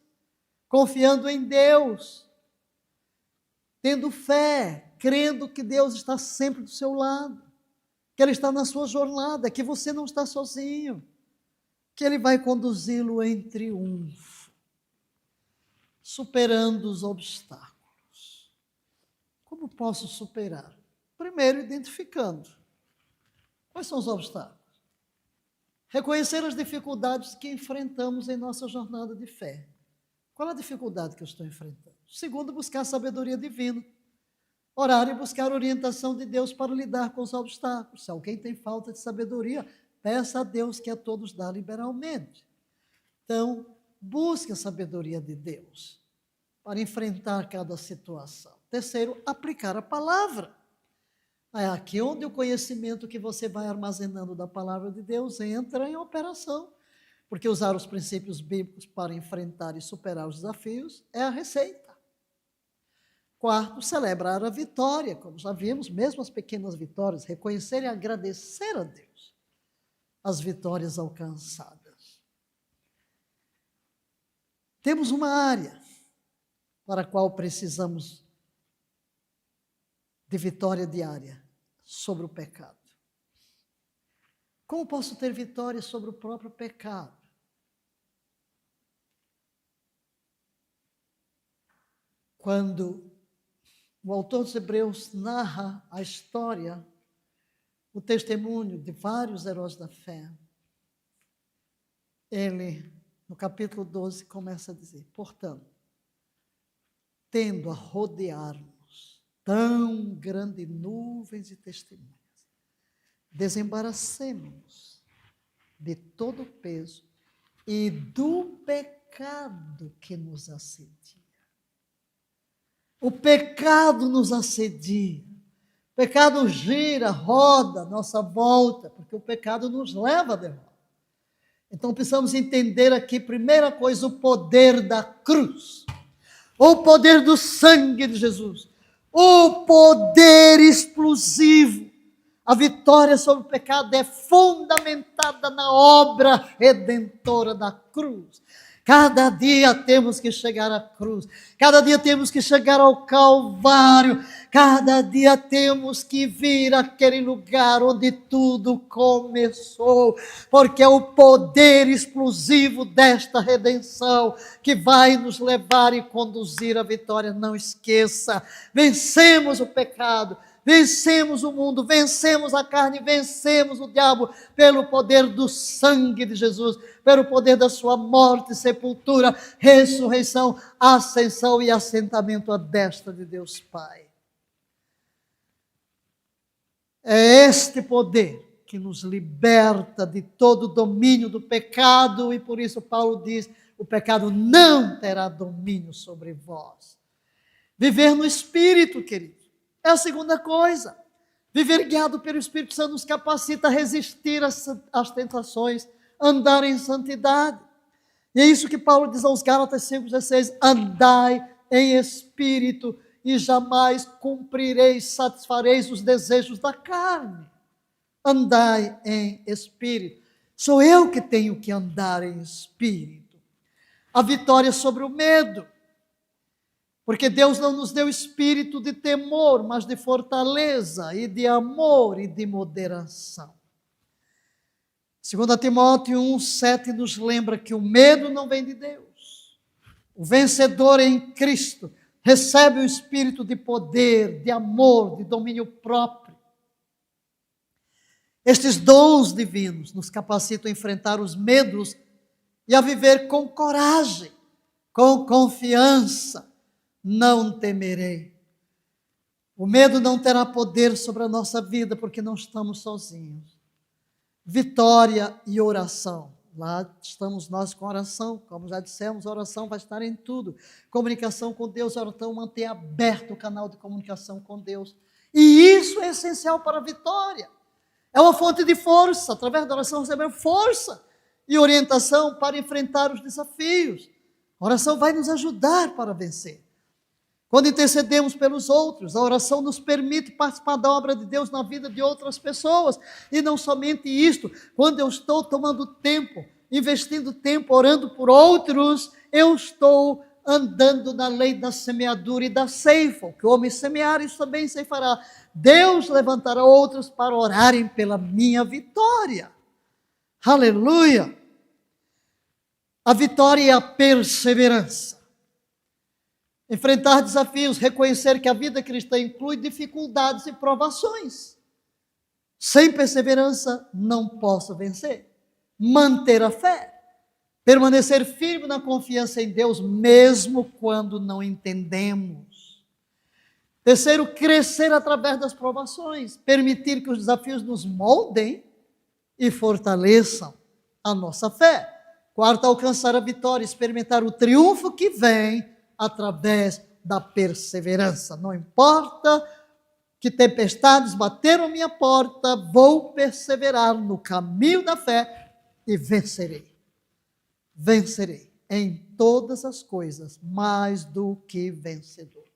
Speaker 1: confiando em Deus, tendo fé, crendo que Deus está sempre do seu lado, que Ele está na sua jornada, que você não está sozinho, que Ele vai conduzi-lo em triunfo, superando os obstáculos. Como posso superar? Primeiro, identificando. Quais são os obstáculos? Reconhecer as dificuldades que enfrentamos em nossa jornada de fé. Qual é a dificuldade que eu estou enfrentando? Segundo, buscar sabedoria divina. Orar e buscar orientação de Deus para lidar com os obstáculos. Se alguém tem falta de sabedoria, peça a Deus que a todos dá liberalmente. Então, busque a sabedoria de Deus para enfrentar cada situação. Terceiro, aplicar a palavra. É aqui onde o conhecimento que você vai armazenando da palavra de Deus entra em operação. Porque usar os princípios bíblicos para enfrentar e superar os desafios é a receita. Quarto, celebrar a vitória, como já vimos, mesmo as pequenas vitórias, reconhecer e agradecer a Deus as vitórias alcançadas. Temos uma área para a qual precisamos de vitória diária sobre o pecado. Como posso ter vitória sobre o próprio pecado? Quando o autor dos Hebreus narra a história, o testemunho de vários heróis da fé, ele, no capítulo 12, começa a dizer: portanto, tendo a rodear-nos tão grande nuvem de testemunhas, desembaracemo-nos de todo o peso e do pecado que nos assedia. O pecado nos assedia. O pecado gira, roda a nossa volta, porque o pecado nos leva a derrota. Então precisamos entender aqui, primeira coisa, o poder da cruz, o poder do sangue de Jesus, o poder explosivo. A vitória sobre o pecado é fundamentada na obra redentora da cruz. Cada dia temos que chegar à cruz, cada dia temos que chegar ao Calvário, cada dia temos que vir àquele lugar onde tudo começou, porque é o poder explosivo desta redenção que vai nos levar e conduzir à vitória. Não esqueça, vencemos o pecado, vencemos o mundo, vencemos a carne, vencemos o diabo pelo poder do sangue de Jesus, pelo poder da sua morte, sepultura, ressurreição, ascensão e assentamento à destra de Deus Pai. É este poder que nos liberta de todo o domínio do pecado, e por isso Paulo diz: o pecado não terá domínio sobre vós. Viver no Espírito, querido, é a segunda coisa. Viver guiado pelo Espírito Santo nos capacita a resistir às tentações, andar em santidade. E é isso que Paulo diz aos Gálatas 5,16: andai em Espírito e jamais cumprireis, satisfareis os desejos da carne. Andai em Espírito. Sou eu que tenho que andar em Espírito. A vitória sobre o medo. Porque Deus não nos deu espírito de temor, mas de fortaleza e de amor e de moderação. 2 Timóteo 1,7 nos lembra que o medo não vem de Deus. O vencedor em Cristo recebe o espírito de poder, de amor, de domínio próprio. Estes dons divinos nos capacitam a enfrentar os medos e a viver com coragem, com confiança. Não temerei. O medo não terá poder sobre a nossa vida, porque não estamos sozinhos. Vitória e oração. Lá estamos nós com oração, como já dissemos, a oração vai estar em tudo. Comunicação com Deus, oração, manter aberto o canal de comunicação com Deus. E isso é essencial para a vitória. É uma fonte de força, através da oração recebemos força e orientação para enfrentar os desafios. A oração vai nos ajudar para vencer. Quando intercedemos pelos outros, a oração nos permite participar da obra de Deus na vida de outras pessoas. E não somente isto, quando eu estou tomando tempo, investindo tempo, orando por outros, eu estou andando na lei da semeadura e da ceifa. O que o homem semear, isso também ceifará. Deus levantará outros para orarem pela minha vitória. Aleluia! A vitória é a perseverança. Enfrentar desafios, reconhecer que a vida cristã inclui dificuldades e provações. Sem perseverança, não posso vencer. Manter a fé. Permanecer firme na confiança em Deus, mesmo quando não entendemos. Terceiro, crescer através das provações. Permitir que os desafios nos moldem e fortaleçam a nossa fé. Quarto, alcançar a vitória, experimentar o triunfo que vem através da perseverança. Não importa que tempestades bateram a minha porta, vou perseverar no caminho da fé e vencerei. Vencerei em todas as coisas, mais do que vencedor.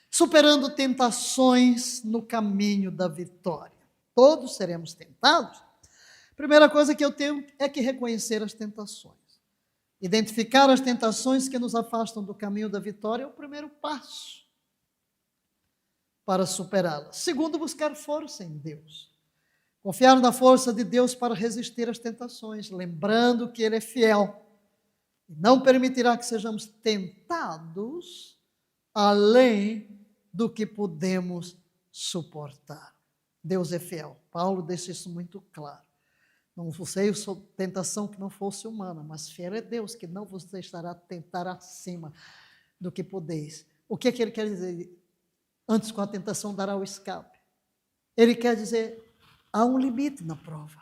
Speaker 1: Superando tentações no caminho da vitória. Todos seremos tentados. Primeira coisa que eu tenho é que reconhecer as tentações. Identificar as tentações que nos afastam do caminho da vitória é o primeiro passo para superá-las. Segundo, buscar força em Deus. Confiar na força de Deus para resistir às tentações, lembrando que Ele é fiel e não permitirá que sejamos tentados além do que podemos suportar. Deus é fiel. Paulo deixa isso muito claro. Não vos veio tentação que não fosse humana, mas fiel é Deus, que não vos deixará tentar acima do que podeis. O que é que ele quer dizer? Antes, com a tentação, dará o escape. Ele quer dizer, há um limite na prova.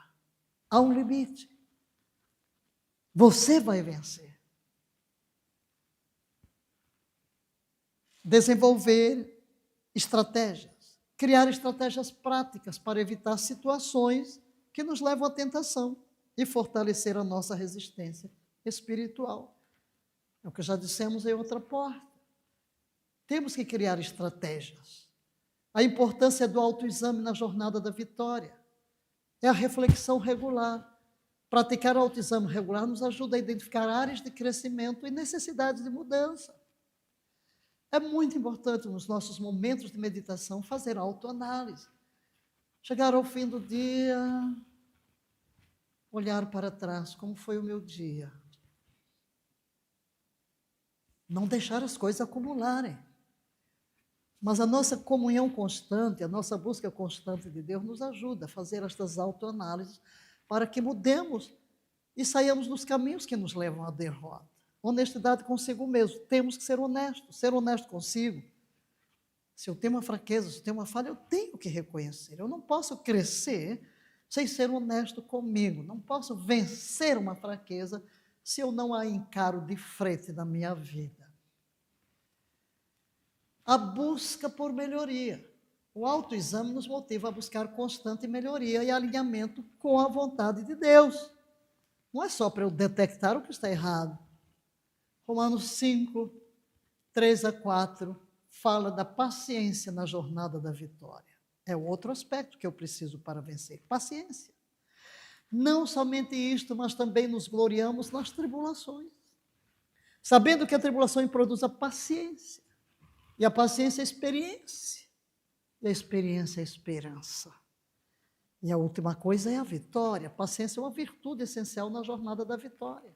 Speaker 1: Há um limite. Você vai vencer. Desenvolver estratégias. Criar estratégias práticas para evitar situações que nos levam à tentação e fortalecer a nossa resistência espiritual. É o que já dissemos em outra porta. Temos que criar estratégias. A importância do autoexame na jornada da vitória é a reflexão regular Praticar autoexame regular nos ajuda a identificar áreas de crescimento e necessidades de mudança. É muito importante nos nossos momentos de meditação fazer autoanálise. Chegar ao fim do dia, olhar para trás, como foi o meu dia. Não deixar as coisas acumularem. Mas a nossa comunhão constante, a nossa busca constante de Deus nos ajuda a fazer estas autoanálises para que mudemos e saiamos dos caminhos que nos levam à derrota. Honestidade consigo mesmo. Temos que ser honesto consigo. Se eu tenho uma fraqueza, se eu tenho uma falha, eu tenho que reconhecer. Eu não posso crescer sem ser honesto comigo. Não posso vencer uma fraqueza se eu não a encaro de frente na minha vida. A busca por melhoria. O autoexame nos motiva a buscar constante melhoria e alinhamento com a vontade de Deus. Não é só para eu detectar o que está errado. Romanos 5, 3-4, fala da paciência na jornada da vitória. É outro aspecto que eu preciso para vencer. Paciência. Não somente isto, mas também nos gloriamos nas tribulações. Sabendo que a tribulação produz a paciência. E a paciência é experiência. E a experiência é esperança. E a última coisa é a vitória. A paciência é uma virtude essencial na jornada da vitória,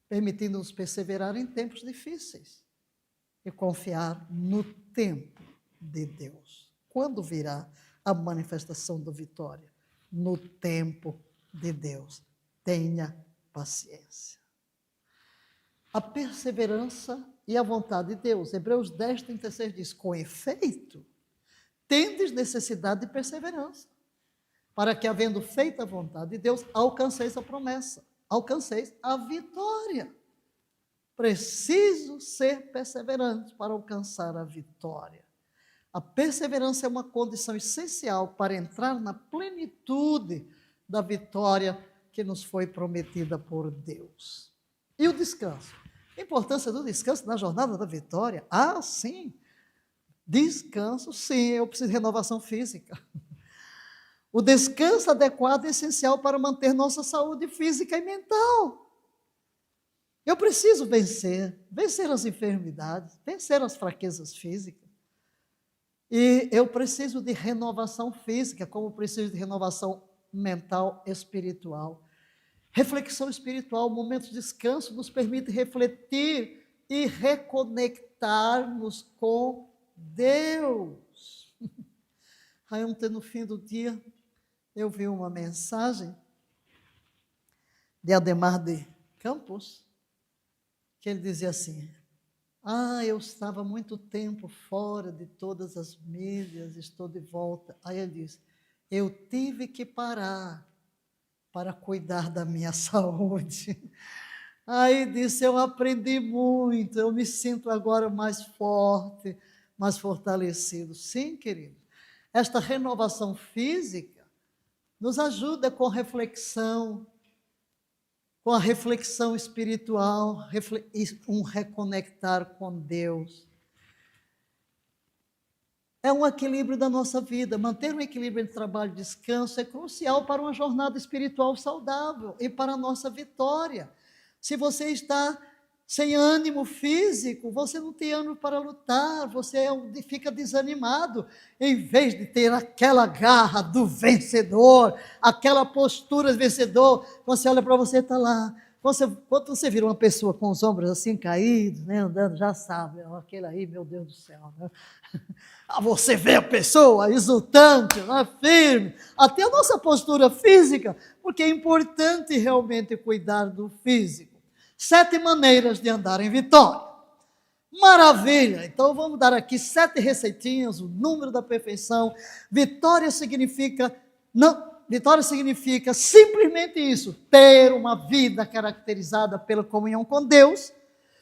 Speaker 1: permitindo-nos perseverar em tempos difíceis e confiar no tempo de Deus. Quando virá a manifestação da vitória? No tempo de Deus. Tenha paciência. A perseverança e a vontade de Deus. Hebreus 10, 36 diz, com efeito, tendes necessidade de perseverança, para que, havendo feito a vontade de Deus, alcanceis a promessa, alcanceis a vitória. Preciso ser perseverante para alcançar a vitória. A perseverança é uma condição essencial para entrar na plenitude da vitória que nos foi prometida por Deus. E o descanso? A importância do descanso na jornada da vitória? Ah, sim. Descanso, sim, eu preciso de renovação física. O descanso adequado é essencial para manter nossa saúde física e mental. Eu preciso vencer as enfermidades, vencer as fraquezas físicas. E eu preciso de renovação física, como preciso de renovação mental, espiritual. Reflexão espiritual, momentos de descanso nos permite refletir e reconectar-nos com Deus. Aí ontem, no fim do dia, eu vi uma mensagem de Ademar de Campos, que ele dizia assim, eu estava muito tempo fora de todas as mídias, estou de volta. Aí ele diz, eu tive que parar para cuidar da minha saúde. Aí disse, eu aprendi muito, eu me sinto agora mais forte, mais fortalecido. Sim, querido, esta renovação física nos ajuda com reflexão, com a reflexão espiritual, um reconectar com Deus. É um equilíbrio da nossa vida. Manter um equilíbrio entre trabalho e descanso é crucial para uma jornada espiritual saudável e para a nossa vitória. Se você está sem ânimo físico, você não tem ânimo para lutar, você fica desanimado, em vez de ter aquela garra do vencedor, aquela postura de vencedor, você olha para você e está lá. Quando você vira uma pessoa com os ombros assim caídos, né, andando, já sabe, aquele aí, meu Deus do céu, né? Você vê a pessoa exultante, né, firme, até a nossa postura física, porque é importante realmente cuidar do físico. 7 maneiras de andar em vitória. Maravilha! Então vamos dar aqui 7 receitinhas, o número da perfeição. Vitória significa simplesmente isso, ter uma vida caracterizada pela comunhão com Deus.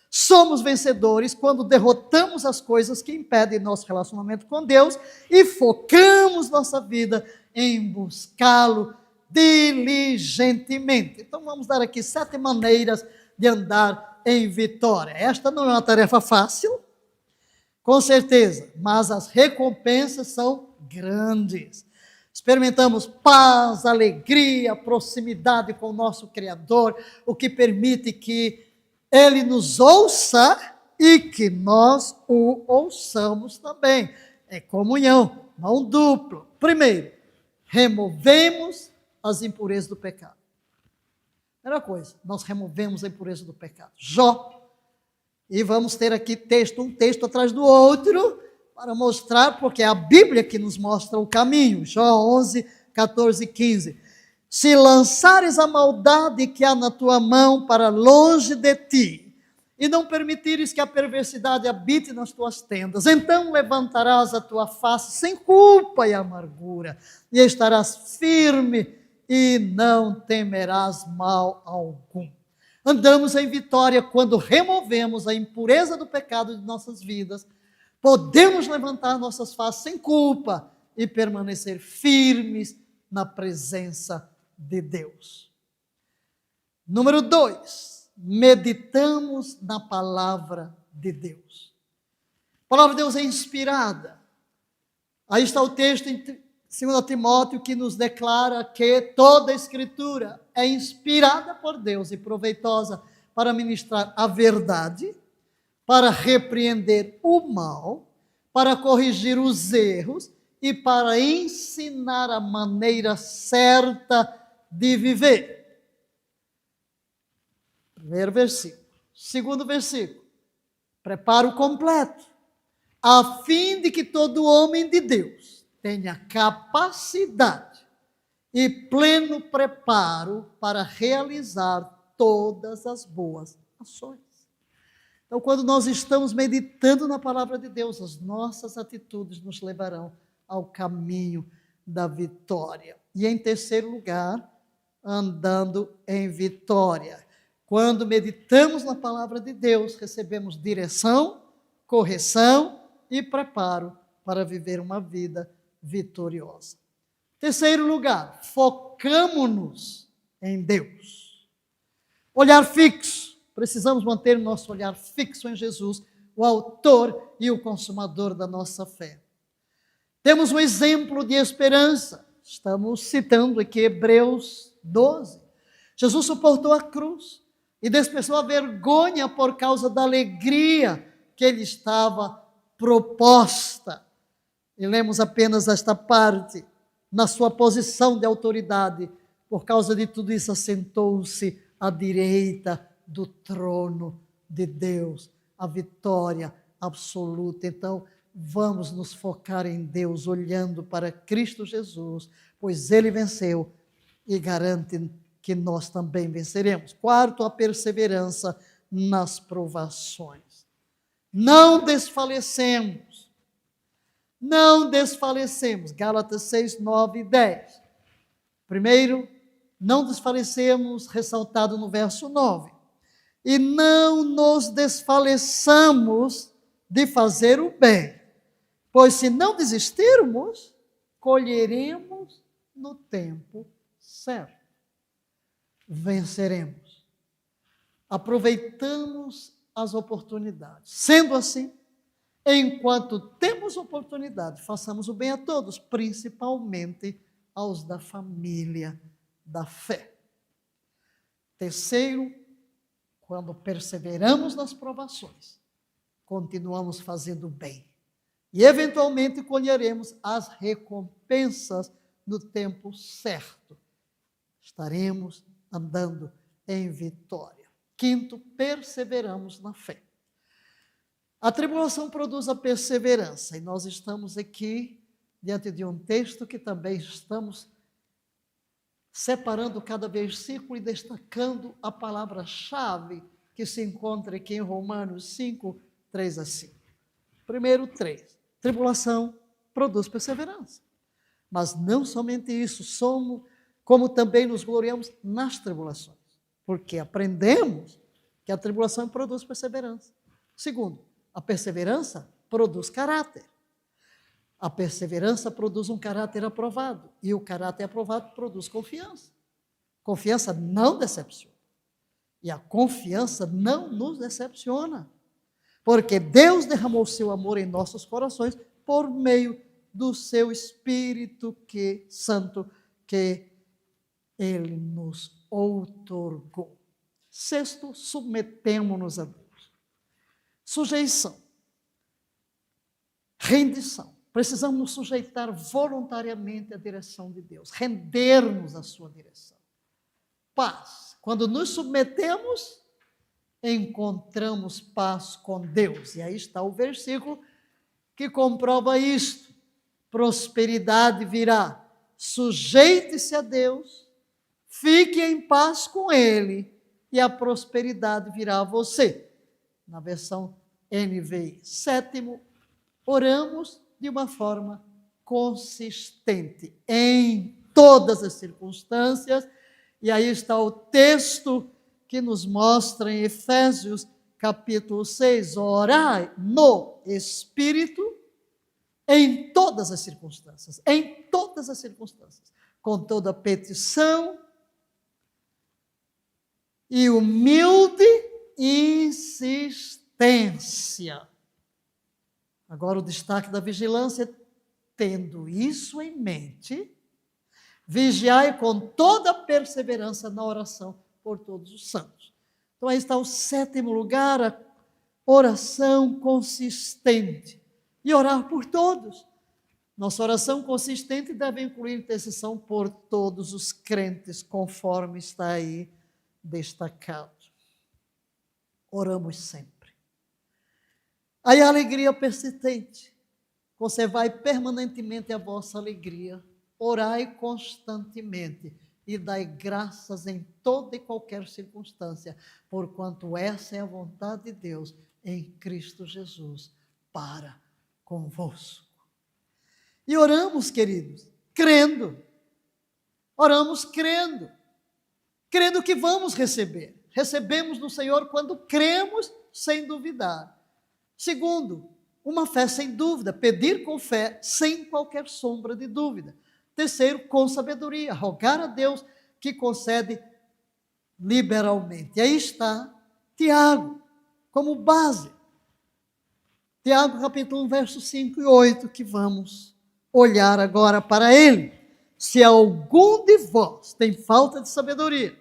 Speaker 1: Somos vencedores quando derrotamos as coisas que impedem nosso relacionamento com Deus e focamos nossa vida em buscá-lo diligentemente. Então vamos dar aqui 7 maneiras de andar em vitória. Esta não é uma tarefa fácil, com certeza, mas as recompensas são grandes. experimentamos paz, alegria, proximidade com o nosso Criador, o que permite que Ele nos ouça e que nós o ouçamos também. É comunhão, mão dupla. Primeiro, removemos as impurezas do pecado. Primeira coisa, nós removemos a impureza do pecado. Jó. E vamos ter aqui um texto atrás do outro, para mostrar, porque é a Bíblia que nos mostra o caminho. Jó 11, 14 e 15. Se lançares a maldade que há na tua mão para longe de ti, e não permitires que a perversidade habite nas tuas tendas, então levantarás a tua face sem culpa e amargura, e estarás firme e não temerás mal algum. Andamos em vitória quando removemos a impureza do pecado de nossas vidas. Podemos levantar nossas faces sem culpa e permanecer firmes na presença de Deus. Número 2, meditamos na palavra de Deus. A palavra de Deus é inspirada. Aí está o texto em 2 Timóteo que nos declara que toda a Escritura é inspirada por Deus e proveitosa para ministrar a verdade, para repreender o mal, para corrigir os erros e para ensinar a maneira certa de viver. Primeiro versículo. Segundo versículo. Preparo completo, a fim de que todo homem de Deus tenha capacidade e pleno preparo para realizar todas as boas ações. Então, quando nós estamos meditando na palavra de Deus, as nossas atitudes nos levarão ao caminho da vitória. E em terceiro lugar, andando em vitória. Quando meditamos na palavra de Deus, recebemos direção, correção e preparo para viver uma vida vitoriosa. Terceiro lugar, focamo-nos em Deus. Olhar fixo. Precisamos manter o nosso olhar fixo em Jesus, o autor e o consumador da nossa fé. Temos um exemplo de esperança. Estamos citando aqui Hebreus 12. Jesus suportou a cruz e desprezou a vergonha por causa da alegria que lhe estava proposta. E lemos apenas esta parte. Na sua posição de autoridade, por causa de tudo isso, assentou-se à direita do trono de Deus, a vitória absoluta. Então, vamos nos focar em Deus, olhando para Cristo Jesus, pois Ele venceu e garante que nós também venceremos. Quarto, a perseverança nas provações. Não desfalecemos. Não desfalecemos. Gálatas 6, 9 e 10. Primeiro, não desfalecemos, ressaltado no verso 9. E não nos desfaleçamos de fazer o bem, pois se não desistirmos, colheremos no tempo certo. Venceremos. Aproveitamos as oportunidades. Sendo assim, enquanto temos oportunidade, façamos o bem a todos, principalmente aos da família da fé. Terceiro, quando perseveramos nas provações, continuamos fazendo bem. E eventualmente colheremos as recompensas no tempo certo. Estaremos andando em vitória. Quinto, perseveramos na fé. A tribulação produz a perseverança. E nós estamos aqui diante de um texto que também estamos separando cada versículo e destacando a palavra-chave que se encontra aqui em Romanos 5, 3 a 5. Primeiro, 3. Tribulação produz perseverança. Mas não somente isso, como também nos gloriamos nas tribulações, porque aprendemos que a tribulação produz perseverança. Segundo, a perseverança produz caráter. A perseverança produz um caráter aprovado. E o caráter aprovado produz confiança. Confiança não decepciona. E a confiança não nos decepciona. Porque Deus derramou seu amor em nossos corações por meio do seu Espírito Santo que Ele nos outorgou. Sexto, submetemo-nos a Deus. Sujeição. Rendição. Precisamos nos sujeitar voluntariamente à direção de Deus, render-nos à sua direção. Paz. Quando nos submetemos, encontramos paz com Deus. E aí está o versículo que comprova isto. Prosperidade virá. Sujeite-se a Deus, fique em paz com Ele, e a prosperidade virá a você. Na versão NVI. Sétimo, oramos de uma forma consistente, em todas as circunstâncias, e aí está o texto que nos mostra em Efésios, capítulo 6, orai no Espírito, em todas as circunstâncias, com toda petição e humilde insistência. Agora o destaque da vigilância, tendo isso em mente, vigiai com toda perseverança na oração por todos os santos. Então aí está o sétimo lugar, a oração consistente. E orar por todos. Nossa oração consistente deve incluir intercessão por todos os crentes, conforme está aí destacado. Oramos sempre. Aí a alegria persistente. Conservai permanentemente a vossa alegria. Orai constantemente e dai graças em toda e qualquer circunstância, porquanto essa é a vontade de Deus em Cristo Jesus para convosco. E oramos, queridos, crendo. Oramos crendo. Crendo que vamos receber. Recebemos do Senhor quando cremos sem duvidar. Segundo, uma fé sem dúvida, pedir com fé, sem qualquer sombra de dúvida. Terceiro, com sabedoria, rogar a Deus que concede liberalmente. E aí está Tiago, como base. Tiago, capítulo 1, versos 5 e 8, que vamos olhar agora para ele. Se algum de vós tem falta de sabedoria,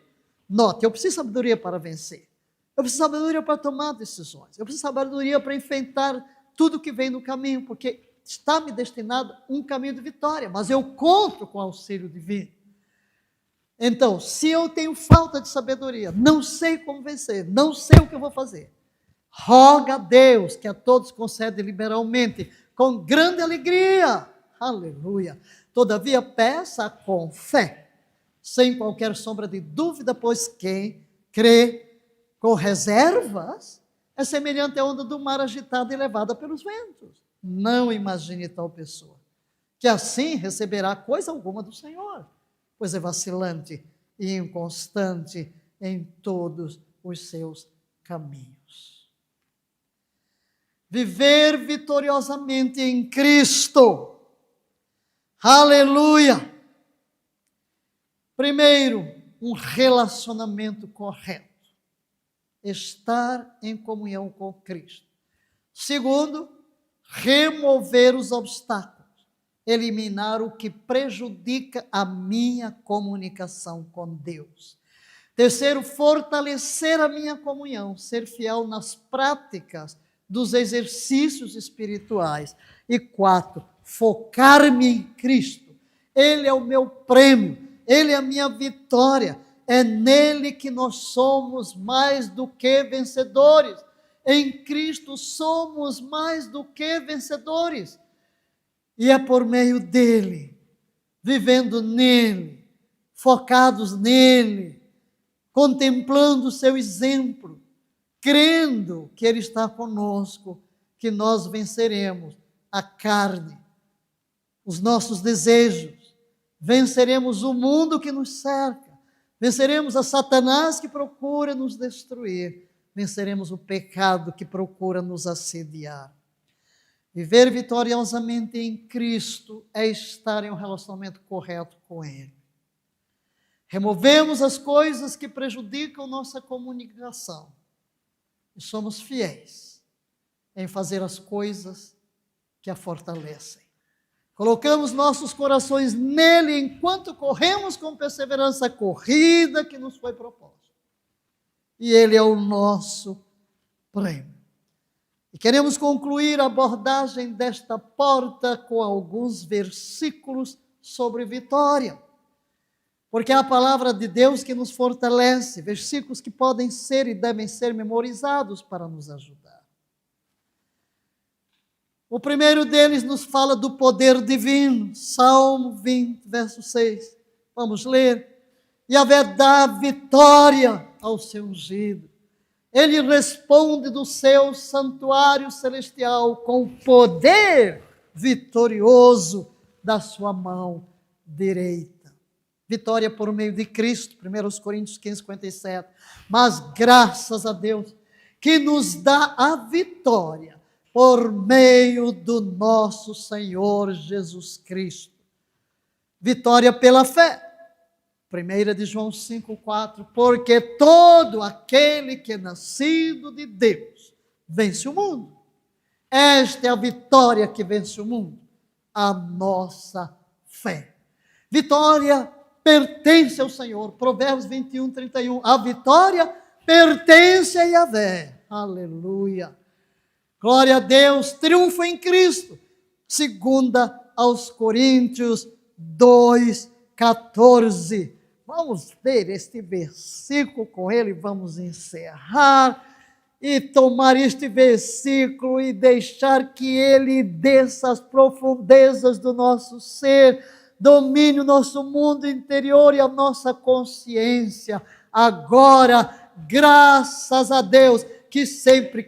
Speaker 1: note, eu preciso de sabedoria para vencer. Eu preciso de sabedoria para tomar decisões. Eu preciso de sabedoria para enfrentar tudo que vem no caminho, porque está me destinado um caminho de vitória, mas eu conto com o auxílio divino. Então, se eu tenho falta de sabedoria, não sei como vencer, não sei o que eu vou fazer, roga a Deus, que a todos concede liberalmente, com grande alegria. Aleluia. Todavia, peça com fé, sem qualquer sombra de dúvida, pois quem crê com reservas é semelhante à onda do mar agitada e levada pelos ventos. Não imagine tal pessoa, que assim receberá coisa alguma do Senhor, pois é vacilante e inconstante em todos os seus caminhos. Viver vitoriosamente em Cristo. Aleluia! Primeiro, um relacionamento correto. Estar em comunhão com Cristo. Segundo, remover os obstáculos. Eliminar o que prejudica a minha comunicação com Deus. Terceiro, fortalecer a minha comunhão. Ser fiel nas práticas dos exercícios espirituais. E quarto, focar-me em Cristo. Ele é o meu prêmio, Ele é a minha vitória, é nele que nós somos mais do que vencedores. Em Cristo somos mais do que vencedores. E é por meio dele, vivendo nele, focados nele, contemplando o seu exemplo, crendo que ele está conosco, que nós venceremos a carne, os nossos desejos, venceremos o mundo que nos cerca, venceremos a Satanás que procura nos destruir, venceremos o pecado que procura nos assediar. Viver vitoriosamente em Cristo é estar em um relacionamento correto com Ele. Removemos as coisas que prejudicam nossa comunicação e somos fiéis em fazer as coisas que a fortalecem. Colocamos nossos corações nele enquanto corremos com perseverança a corrida que nos foi proposta. E ele é o nosso prêmio. E queremos concluir a abordagem desta porta com alguns versículos sobre vitória. Porque é a palavra de Deus que nos fortalece, versículos que podem ser e devem ser memorizados para nos ajudar. O primeiro deles nos fala do poder divino, Salmo 20, verso 6. Vamos ler. Yahvé dá vitória ao seu ungido. Ele responde do seu santuário celestial com poder vitorioso da sua mão direita. Vitória por meio de Cristo, 1 Coríntios 15, 57. Mas graças a Deus que nos dá a vitória por meio do nosso Senhor Jesus Cristo. Vitória pela fé. 1 de João 5,4, porque todo aquele que é nascido de Deus vence o mundo. Esta é a vitória que vence o mundo, a nossa fé. Vitória pertence ao Senhor. Provérbios 21, 31. A vitória pertence a Yahvé. Aleluia. Glória a Deus. Triunfo em Cristo. 2 aos Coríntios 2, 14. Vamos ver este versículo com ele, vamos encerrar e tomar este versículo e deixar que ele desça as profundezas do nosso ser, domine o nosso mundo interior e a nossa consciência. Agora, graças a Deus, que sempre,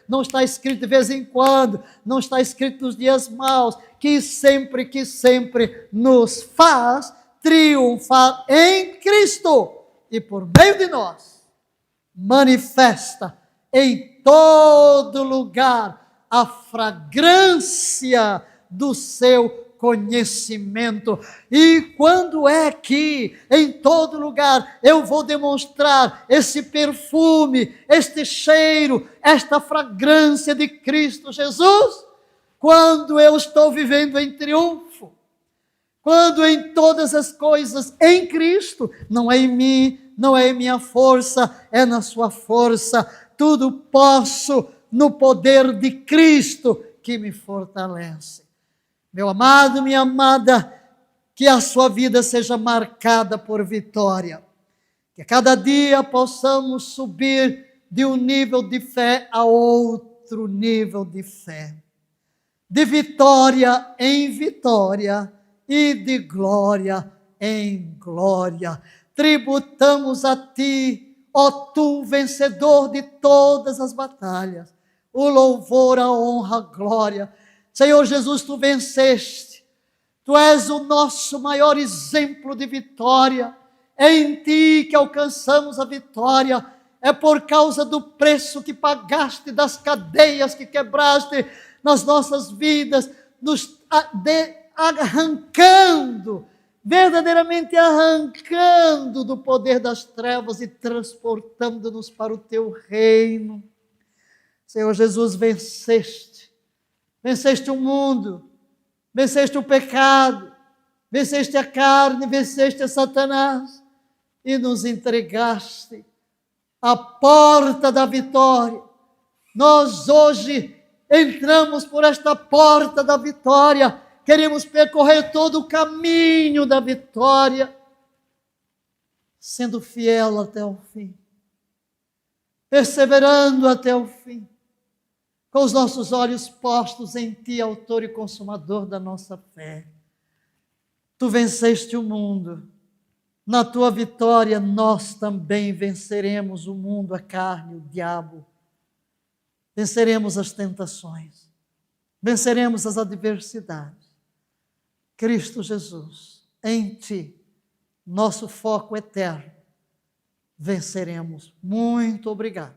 Speaker 1: não está escrito de vez em quando, não está escrito nos dias maus, que sempre nos faz triunfar em Cristo e por meio de nós manifesta em todo lugar a fragrância do seu conhecimento. E quando é que em todo lugar eu vou demonstrar esse perfume, este cheiro, esta fragrância de Cristo Jesus? Quando eu estou vivendo em triunfo. Quando em todas as coisas em Cristo, não é em mim, não é em minha força, é na sua força. Tudo posso no poder de Cristo que me fortalece. Meu amado, minha amada, que a sua vida seja marcada por vitória. Que a cada dia possamos subir de um nível de fé a outro nível de fé. De vitória em vitória e de glória em glória. Tributamos a ti, ó tu vencedor de todas as batalhas, o louvor, a honra, a glória. Senhor Jesus, tu venceste, tu és o nosso maior exemplo de vitória. É em ti que alcançamos a vitória, é por causa do preço que pagaste, das cadeias que quebraste nas nossas vidas, nos arrancando, verdadeiramente arrancando do poder das trevas e transportando-nos para o teu reino. Senhor Jesus, venceste o mundo, venceste o pecado, venceste a carne, venceste a Satanás e nos entregaste a porta da vitória. Nós hoje entramos por esta porta da vitória. Queremos percorrer todo o caminho da vitória, sendo fiel até o fim, perseverando até o fim, com os nossos olhos postos em ti, autor e consumador da nossa fé. Tu venceste o mundo, na tua vitória nós também venceremos o mundo, a carne, o diabo, venceremos as tentações, venceremos as adversidades. Cristo Jesus, em ti, nosso foco eterno, venceremos. Muito obrigado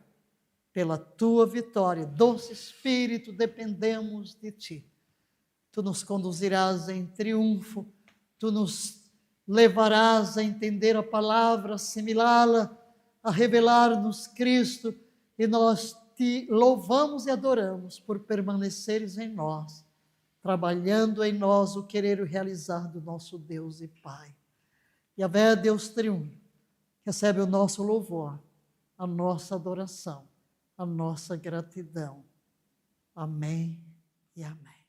Speaker 1: pela tua vitória. Doce Espírito, dependemos de ti. Tu nos conduzirás em triunfo, tu nos levarás a entender a palavra, assimilá-la, a revelar-nos Cristo, e nós te louvamos e adoramos por permaneceres em nós. trabalhando em nós o querer e o realizar do nosso Deus e Pai. Yahvé, Deus triunfo, recebe o nosso louvor, a nossa adoração, a nossa gratidão. Amém e amém.